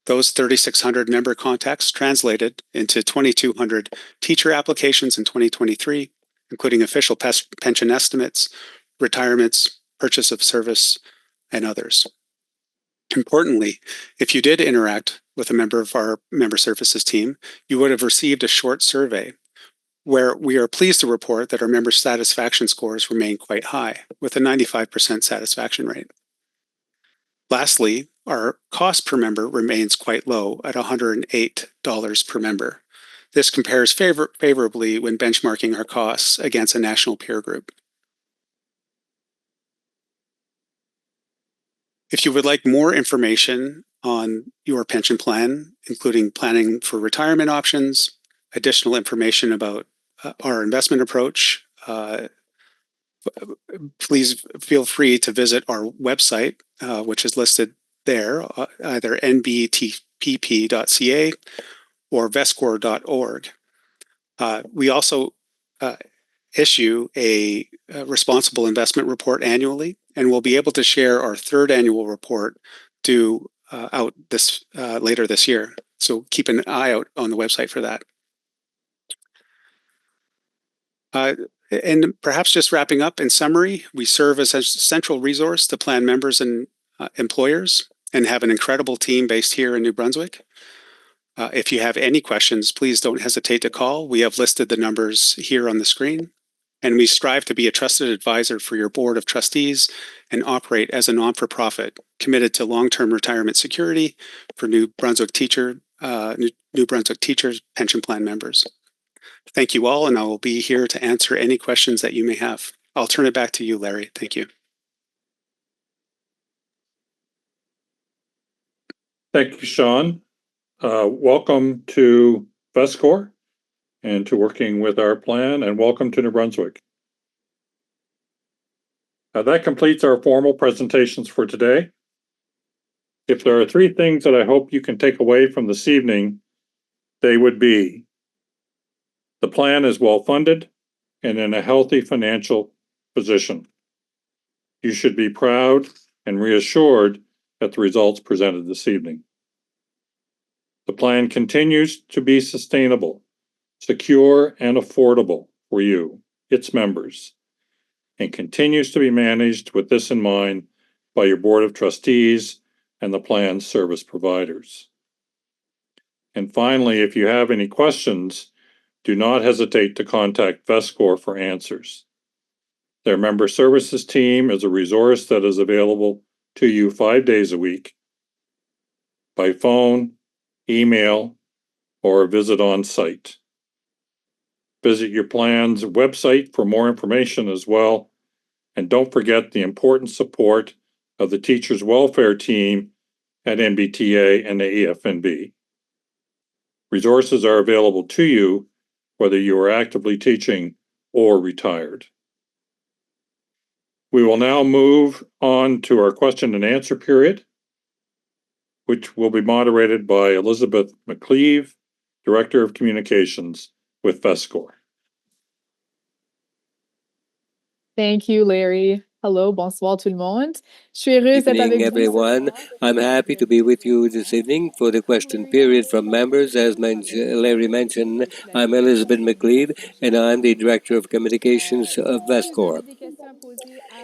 Those 3,600 member contacts translated into 2,200 teacher applications in 2023, including official pension estimates, retirements, purchase of service, and others. Importantly, if you did interact with a member of our member services team, you would have received a short survey where we are pleased to report that our member satisfaction scores remain quite high, with a 95% satisfaction rate. Lastly, our cost per member remains quite low at $108 per member. This compares favorably when benchmarking our costs against a national peer group. If you would like more information on your pension plan, including planning for retirement options, additional information about our investment approach, please feel free to visit our website, which is listed there, either nbtpp.ca or vescor.org. We also issue a responsible investment report annually, and we'll be able to share our third annual report due out this later this year. So keep an eye out on the website for that. And perhaps just wrapping up, in summary, we serve as a central resource to plan members and employers and have an incredible team based here in New Brunswick. If you have any questions, please don't hesitate to call. We have listed the numbers here on the screen, and we strive to be a trusted advisor for your board of trustees and operate as a non-for-profit committed to long-term retirement security for New Brunswick teachers pension plan members. Thank you all, and I will be here to answer any questions that you may have. I'll turn it back to you, Larry. Thank you. Thank you, Sean. Welcome to Vescor and to working with our plan, and welcome to New Brunswick. That completes our formal presentations for today. If there are three things that I hope you can take away from this evening, they would be: the plan is well funded and in a healthy financial position. You should be proud and reassured at the results presented this evening. The plan continues to be sustainable, secure, and affordable for you, its members, and continues to be managed with this in mind by your Board of Trustees and the plan's service providers. And finally, if you have any questions, do not hesitate to contact Vescor for answers. Their member services team is a resource that is available to you 5 days a week by phone, email, or visit on site. Visit your plan's website for more information as well, and don't forget the important support of the Teachers Welfare Team at NBTA and the EFNB. Resources are available to you whether you are actively teaching or retired. We will now move on to our question and answer period, which will be moderated by Elizabeth McCleave, Director of Communications with Vescor. Thank you, Larry. Hello, bonsoir tout le monde. Je suis heureuse d'être avec Evening, vous. everyone. I'm happy to be with you this evening for the question period from members. As Larry mentioned, I'm Elizabeth McLeod, and I'm the Director of Communications of Vescor.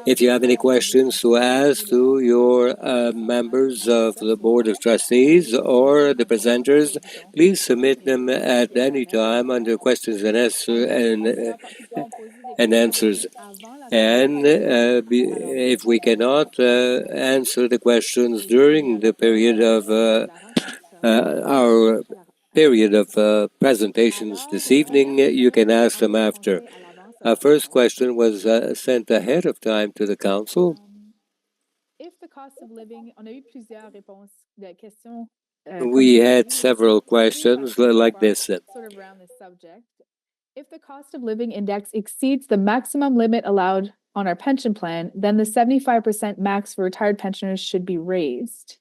If you have any questions to ask to your members of the Board of Trustees or the presenters, please submit them at any time under questions and answers. And if we cannot answer the questions during the period of our period of presentations this evening, you can ask them after. Our first question was sent ahead of time to the council. If the cost of living, on a eu plusieurs réponses de questions. We had several questions like this. Sort of around this subject. If the cost of living index exceeds the maximum limit allowed on our pension plan, then the 75% max for retired pensioners should be raised.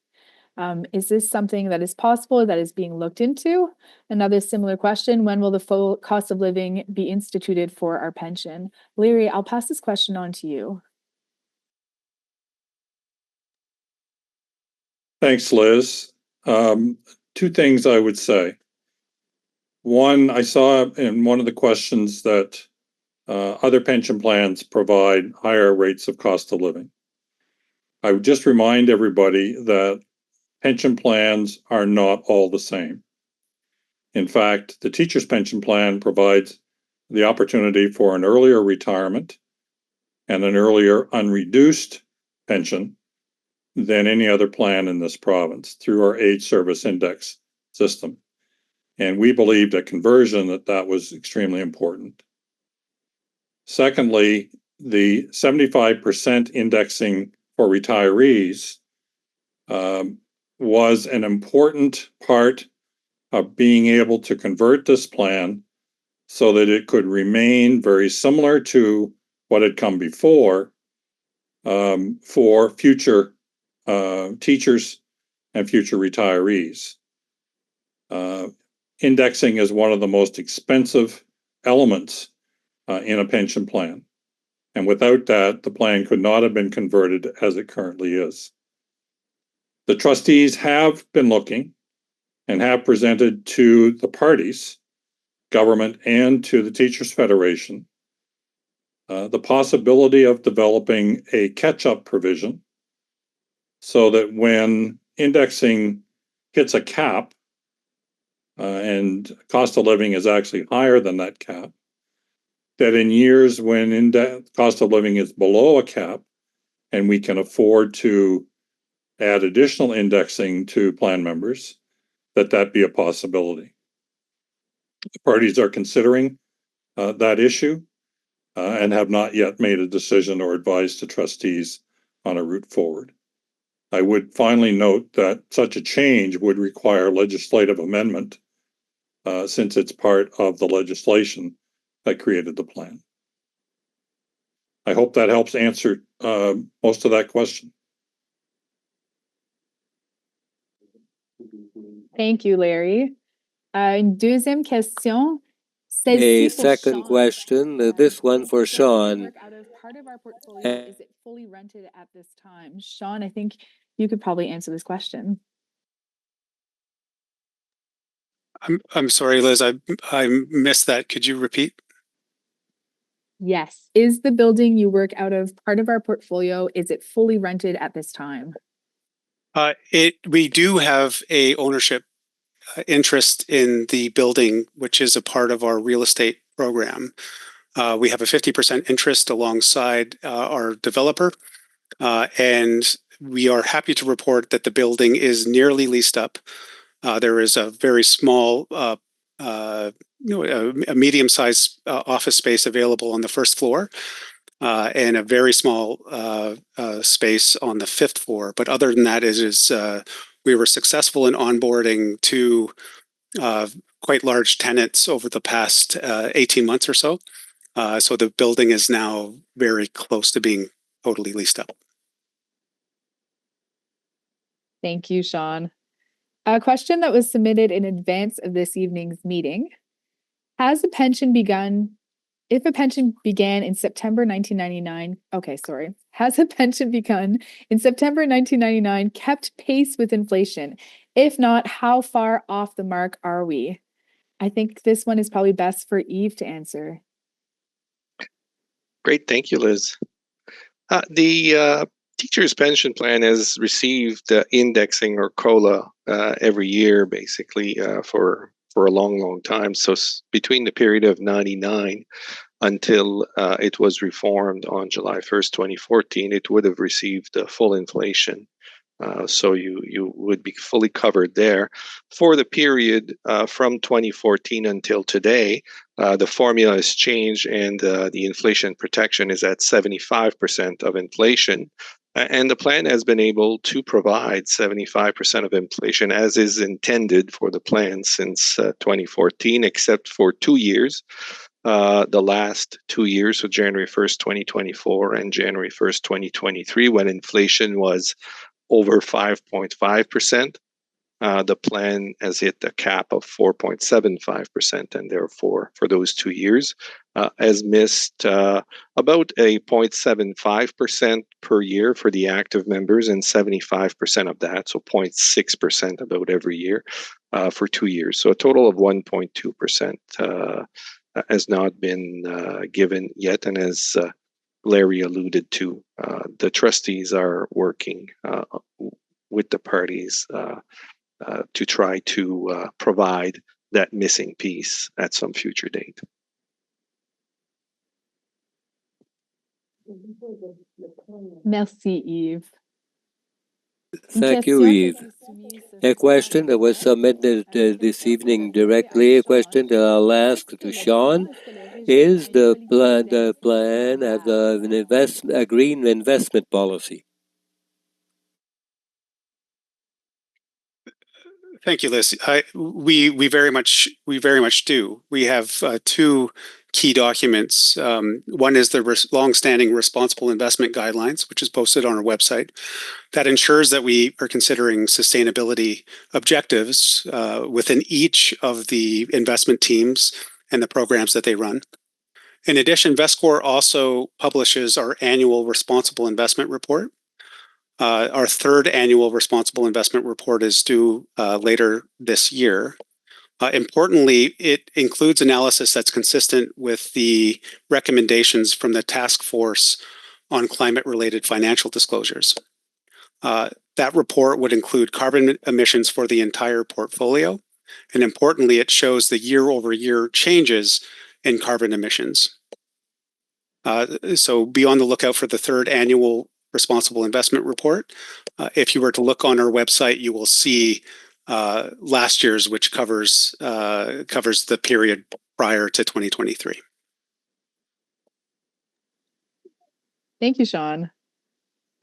Is this something that is possible, that is being looked into? Another similar question: when will the full cost of living be instituted for our pension? Larry, I'll pass this question on to you. Thanks, Liz. Two things I would say. One, I saw in one of the questions that other pension plans provide higher rates of cost of living. I would just remind everybody that pension plans are not all the same. In fact, the teacher's pension plan provides the opportunity for an earlier retirement and an earlier unreduced pension than any other plan in this province through our age service index system. And we believed at conversion that was extremely important. Secondly, the 75% indexing for retirees was an important part of being able to convert this plan so that it could remain very similar to what had come before for future teachers and future retirees. Indexing is one of the most expensive elements in a pension plan. And without that, the plan could not have been converted as it currently is. The trustees have been looking and have presented to the parties, government, and to the Teachers Federation, the possibility of developing a catch-up provision so that when indexing hits a cap and cost of living is actually higher than that cap, that in years when cost of living is below a cap and we can afford to add additional indexing to plan members, that be a possibility. The parties are considering that issue and have not yet made a decision or advised to trustees on a route forward. I would finally note that such a change would require legislative amendment since it's part of the legislation that created the plan. I hope that helps answer most of that question. Thank you, Larry. Deuxième question. A second question, this one for Sean. Is it fully rented at this time? Sean, I think you could probably answer this question. I'm sorry, Liz, I missed that. Could you repeat? Yes. Is the building you work out of part of our portfolio? Is it fully rented at this time? We do have a ownership interest in the building, which is a part of our real estate program. We have a 50% interest alongside our developer, and we are happy to report that the building is nearly leased up. There is a very small, a medium-sized office space available on the first floor, and a very small space on the fifth floor. But other than that, we were successful in onboarding two quite large tenants over the past 18 months or so. So the building is now very close to being totally leased up. Thank you, Sean. A question that was submitted in advance of this evening's meeting. If a pension began in September 1999, has a pension begun in September 1999 kept pace with inflation? If not, how far off the mark are we? I think this one is probably best for Eve to answer. Great, thank you, Liz. The teacher's pension plan has received indexing or COLA every year, basically, for a long, long time. So between the period of 99 until it was reformed on July 1st, 2014, it would have received full inflation. So you would be fully covered there. For the period from 2014 until today, the formula has changed and the inflation protection is at 75% of inflation. And the plan has been able to provide 75% of inflation as is intended for the plan since 2014, except for 2 years. The last 2 years, so January 1st, 2024 and January 1st, 2023, when inflation was over 5.5%. The plan has hit a cap of 4.75%, and therefore, for those 2 years, has missed about a 0.75% per year for the active members and 75% of that, so 0.6% about every year for 2 years. So a total of 1.2% has not been given yet, and as Larry alluded to, the trustees are working with the parties to try to provide that missing piece at some future date. Merci, Yves. Thank you, Yves. A question that was submitted this evening directly, a question that I'll ask to Sean, is the plan of a green investment policy? Thank you, Liz. We very much do. We have two key documents. One is the long-standing responsible investment guidelines, which is posted on our website, that ensures that we are considering sustainability objectives within each of the investment teams and the programs that they run. In addition, Vescor also publishes our annual responsible investment report. Our third annual responsible investment report is due later this year. Importantly, it includes analysis that's consistent with the recommendations from the Task Force on Climate-Related Financial Disclosures. That report would include carbon emissions for the entire portfolio, and importantly, it shows the year-over-year changes in carbon emissions. So be on the lookout for the third annual responsible investment report. If you were to look on our website, you will see last year's, which covers the period prior to 2023. Thank you, Sean.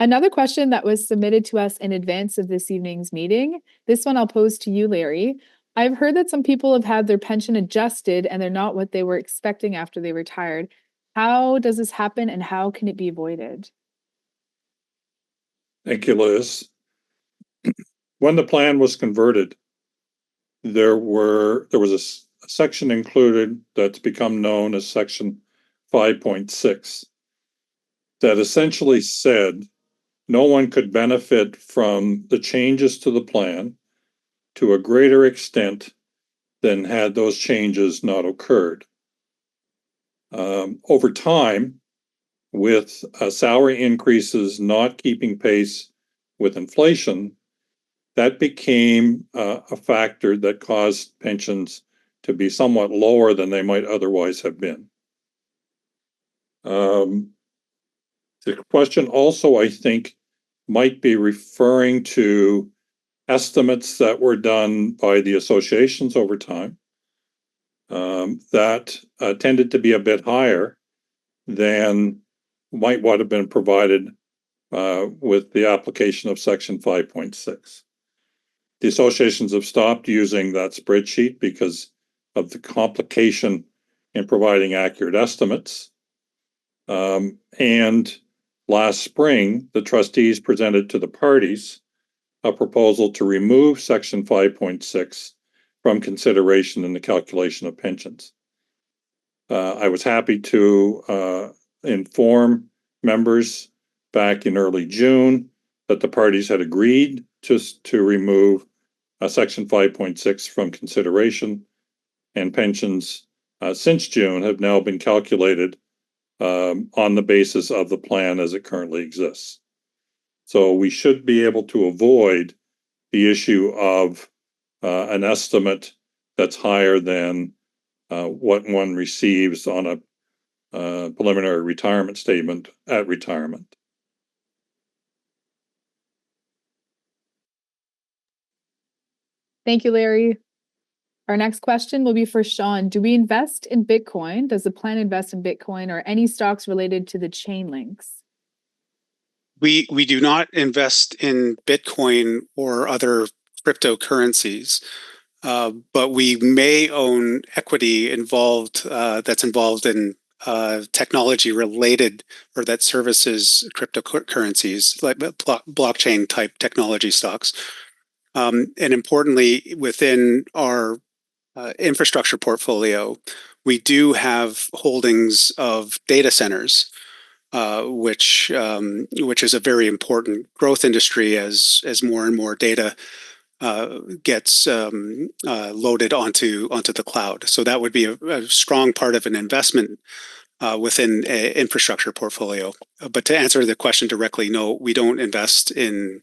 Another question that was submitted to us in advance of this evening's meeting, this one I'll pose to you, Larry. I've heard that some people have had their pension adjusted and they're not what they were expecting after they retired. How does this happen and how can it be avoided? Thank you, Liz. When the plan was converted, there was a section included that's become known as Section 5.6 that essentially said no one could benefit from the changes to the plan to a greater extent than had those changes not occurred. Over time, with salary increases not keeping pace with inflation, that became a factor that caused pensions to be somewhat lower than they might otherwise have been. The question also, I think, might be referring to estimates that were done by the associations over time that tended to be a bit higher than might what have been provided with the application of Section 5.6. The associations have stopped using that spreadsheet because of the complication in providing accurate estimates. And last spring, the trustees presented to the parties a proposal to remove Section 5.6 from consideration in the calculation of pensions. I was happy to inform members back in early June that the parties had agreed to remove Section 5.6 from consideration, and pensions since June have now been calculated on the basis of the plan as it currently exists. So we should be able to avoid the issue of an estimate that's higher than what one receives on a preliminary retirement statement at retirement. Thank you, Larry. Our next question will be for Sean. Do we invest in Bitcoin? Does the plan invest in Bitcoin or any stocks related to the chain links? We do not invest in Bitcoin or other cryptocurrencies, but we may own equity that's involved in technology related or that services cryptocurrencies, like blockchain type technology stocks. And importantly, within our infrastructure portfolio, we do have holdings of data centers, which is a very important growth industry as more and more data gets loaded onto the cloud. So that would be a strong part of an investment within an infrastructure portfolio. But to answer the question directly, no, we don't invest in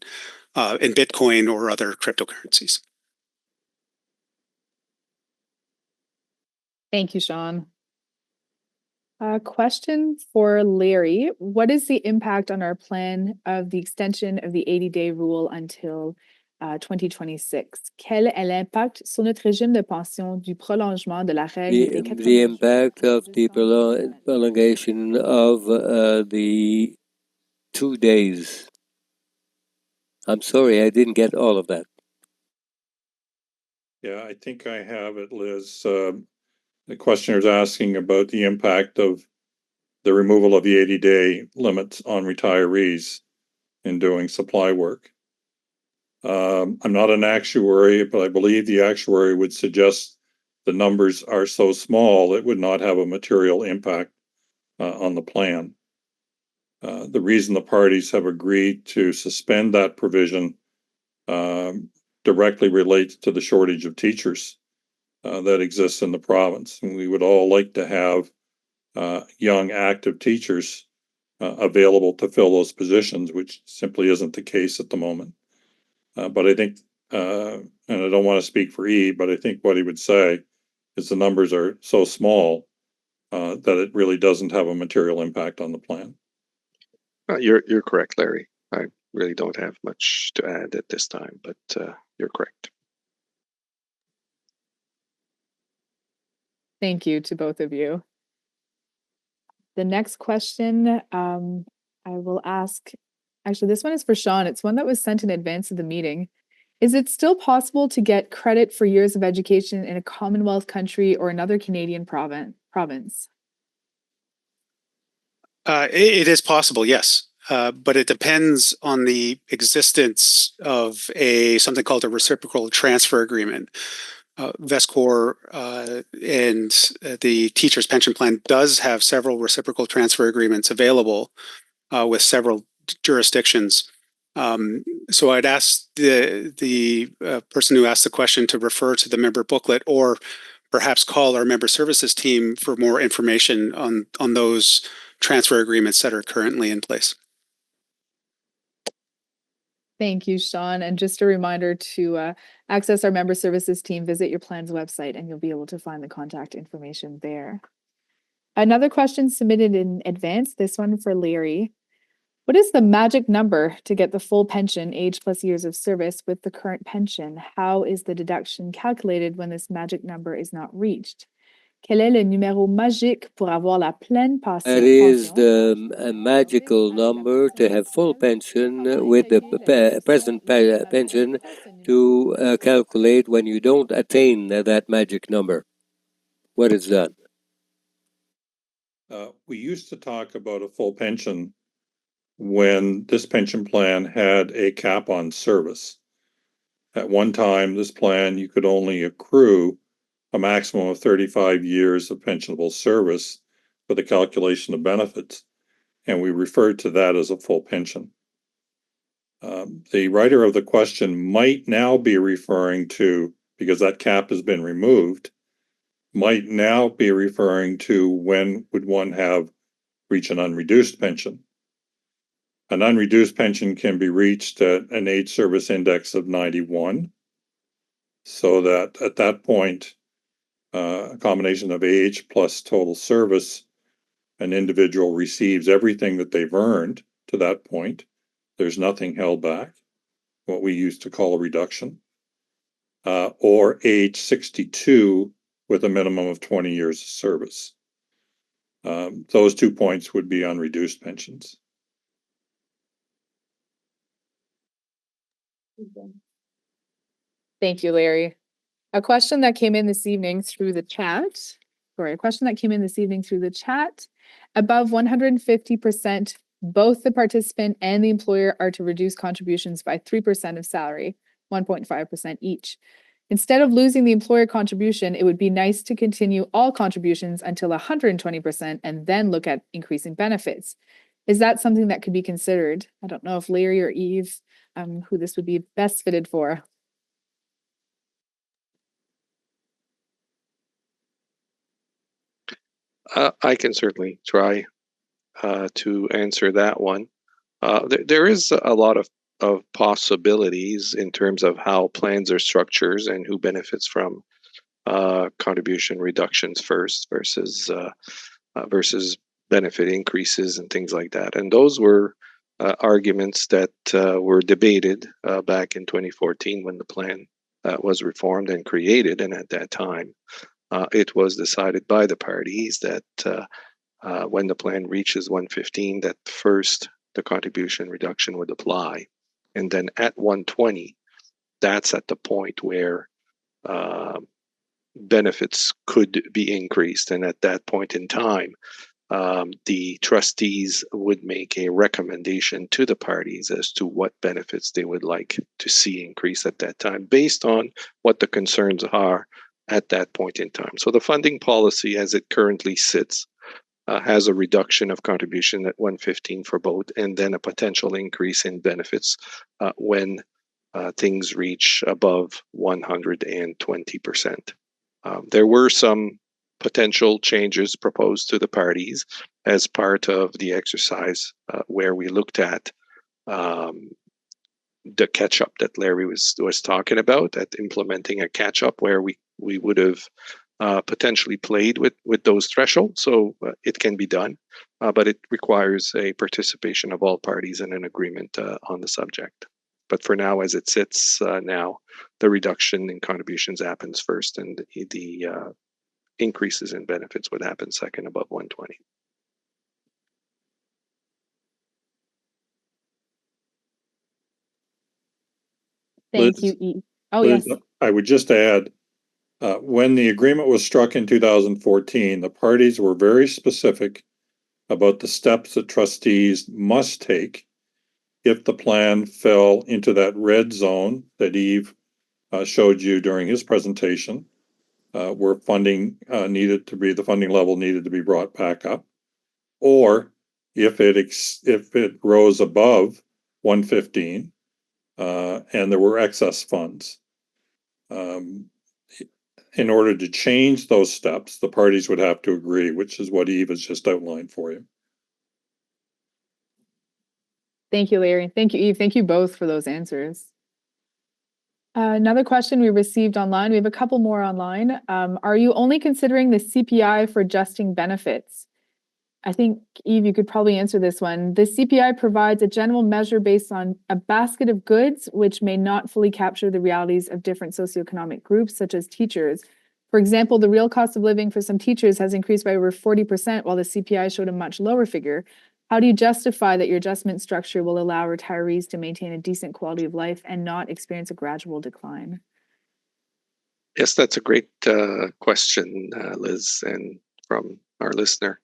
Bitcoin or other cryptocurrencies. Thank you, Sean. A question for Larry. What is the impact on our plan of the extension of the 80-day rule until 2026? Quel est l'impact sur notre régime de pension du prolongement de la règle des 80 The impact of the jours? prolongation of the 2 days. I'm sorry, I didn't get all of that. Yeah, I think I have it, Liz. The questioner is asking about the impact of the removal of the 80-day limits on retirees in doing supply work. I'm not an actuary, but I believe the actuary would suggest the numbers are so small it would not have a material impact on the plan. The reason the parties have agreed to suspend that provision directly relates to the shortage of teachers that exists in the province. And we would all like to have young active teachers available to fill those positions, which simply isn't the case at the moment. But I think, and I don't want to speak for E, but I think what he would say is the numbers are so small that it really doesn't have a material impact on the plan. You're correct, Larry. I really don't have much to add at this time, but you're correct. Thank you to both of you. The next question I will ask, actually, this one is for Sean. It's one that was sent in advance of the meeting. Is it still possible to get credit for years of education in a Commonwealth country or another Canadian province? It is possible, yes. But it depends on the existence of something called a reciprocal transfer agreement. VESCOR and the teacher's pension plan does have several reciprocal transfer agreements available with several jurisdictions. So I'd ask the person who asked the question to refer to the member booklet or perhaps call our member services team for more information on those transfer agreements that are currently in place. Thank you, Sean. And just a reminder to access our member services team, visit your plan's website, and you'll be able to find the contact information there. Another question submitted in advance, this one for Larry. What is the magic number to get the full pension, age plus years of service, with the current pension? How is the deduction calculated when this magic number is not reached? Quel est le numéro magique pour avoir la pleine pension? That is the magical number to have full pension with the present pension to calculate when you don't attain that magic number. What is that? We used to talk about a full pension when this pension plan had a cap on service. At one time, this plan, you could only accrue a maximum of 35 years of pensionable service for the calculation of benefits, and we referred to that as a full pension. The writer of the question might now be referring to, because that cap has been removed, might now be referring to when would one have reached an unreduced pension. An unreduced pension can be reached at an age service index of 91, so that at that point, a combination of age plus total service, an individual receives everything that they've earned to that point. There's nothing held back, what we used to call a reduction, or age 62 with a minimum of 20 years of service. Those 2 points would be unreduced pensions. Thank you, Larry. A question that came in this evening through the chat. Above 150%, both the participant and the employer are to reduce contributions by 3% of salary, 1.5% each. Instead of losing the employer contribution, it would be nice to continue all contributions until 120% and then look at increasing benefits. Is that something that could be considered? I don't know if Larry or Eve, who this would be best fitted for. I can certainly try to answer that one. There is a lot of possibilities in terms of how plans are structured and who benefits from contribution reductions first versus versus benefit increases and things like that. And those were arguments that were debated back in 2014 when the plan was reformed and created. And at that time, it was decided by the parties that when the plan reaches 115, that first the contribution reduction would apply. And then at 120, that's at the point where benefits could be increased. And at that point in time, the trustees would make a recommendation to the parties as to what benefits they would like to see increase at that time, based on what the concerns are at that point in time. So the funding policy, as it currently sits, has a reduction of contribution at 115 for both, and then a potential increase in benefits when things reach above 120%. There were some potential changes proposed to the parties as part of the exercise where we looked at the catch-up that Larry was talking about, at implementing a catch-up where we would have potentially played with those thresholds. So it can be done, but it requires a participation of all parties and an agreement on the subject. But for now, as it sits now, the reduction in contributions happens first, and the increases in benefits would happen second above 120. Thank Liz, you, Eve. Oh, Liz, yes. I would just add, when the agreement was struck in 2014, the parties were very specific about the steps that trustees must take if the plan fell into that red zone that Eve showed you during his presentation, where funding the funding level needed to be brought back up, or if it rose above 115 and there were excess funds. In order to change those steps, the parties would have to agree, which is what Eve has just outlined for you. Thank you, Larry. Thank you, Eve. Thank you both for those answers. Another question we received online. We have a couple more online. Are you only considering the CPI for adjusting benefits? I think, Eve, you could probably answer this one. The CPI provides a general measure based on a basket of goods, which may not fully capture the realities of different socioeconomic groups, such as teachers. For example, the real cost of living for some teachers has increased by over 40%, while the CPI showed a much lower figure. How do you justify that your adjustment structure will allow retirees to maintain a decent quality of life and not experience a gradual decline? Yes, that's a great question, Liz, and from our listener.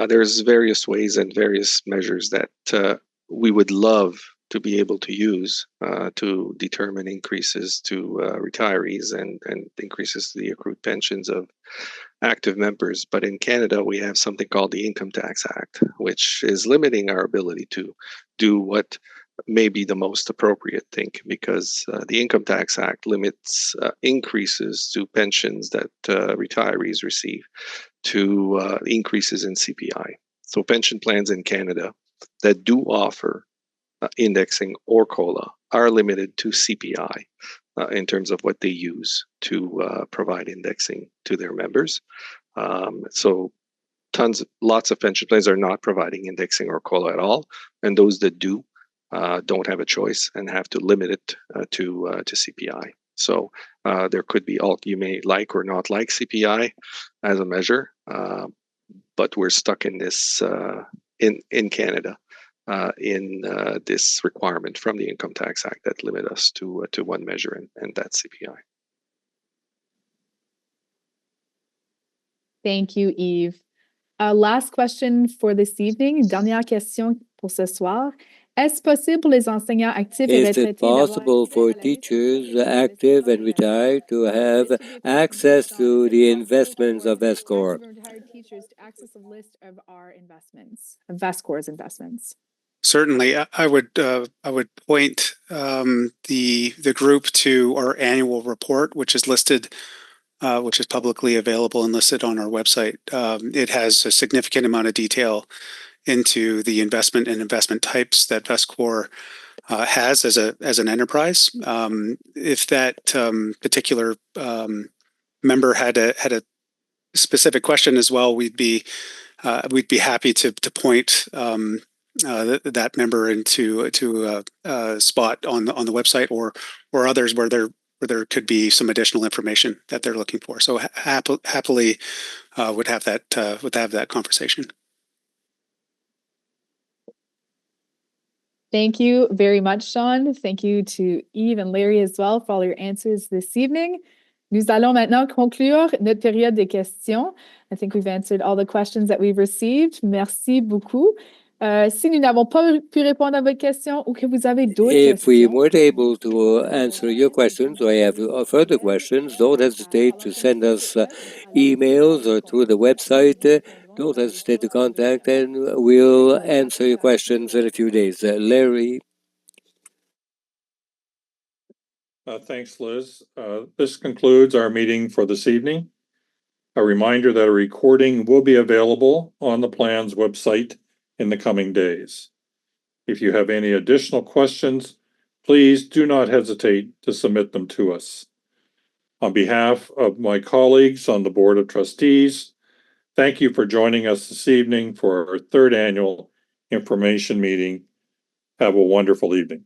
There's various ways and various measures that we would love to be able to use to determine increases to retirees and increases to the accrued pensions of active members. But in Canada, we have something called the Income Tax Act, which is limiting our ability to do what may be the most appropriate thing, because the Income Tax Act limits increases to pensions that retirees receive to increases in CPI. So pension plans in Canada that do offer indexing or COLA are limited to CPI in terms of what they use to provide indexing to their members. So lots of pension plans are not providing indexing or COLA at all, and those that do don't have a choice and have to limit it to CPI. So there could be you may like or not like CPI as a measure, but we're stuck in this in Canada in this requirement from the Income Tax Act that limit us to one measure, and that's CPI. Thank you, Eve. Last question for this evening. Dernière question pour ce soir. Est-ce possible pour les enseignants actifs et Is it possible for teachers, active and retired, to have access to the investments of VESCOR? Retired teachers to access a list of our investments, of VESCOR's investments. Certainly, I would point the group to our annual report, which is listed, which is publicly available and listed on our website. It has a significant amount of detail into the investment and investment types that VESCOR has as an enterprise. If that particular member had a specific question as well, we'd be we'd be happy to point that member into a spot on the website or others where there could be some additional information that they're looking for. So happily would have that conversation. Thank you very much, Sean. Thank you to Yves and Larry as well for all your answers this evening. Nous allons maintenant conclure notre période des questions. I think we've answered all the questions that we've received. Merci beaucoup. Si nous n'avons pas pu répondre à votre question ou que vous avez d'autres questions. If we weren't able to answer your questions or have further questions, don't hesitate to send us emails or through the website. Don't hesitate to contact, and we'll answer your questions in a few days. Larry. Thanks, Liz. This concludes our meeting for this evening. A reminder that a recording will be available on the plan's website in the coming days. If you have any additional questions, please do not hesitate to submit them to us. On behalf of my colleagues on the Board of Trustees, thank you for joining us this evening for our third annual information meeting. Have a wonderful evening.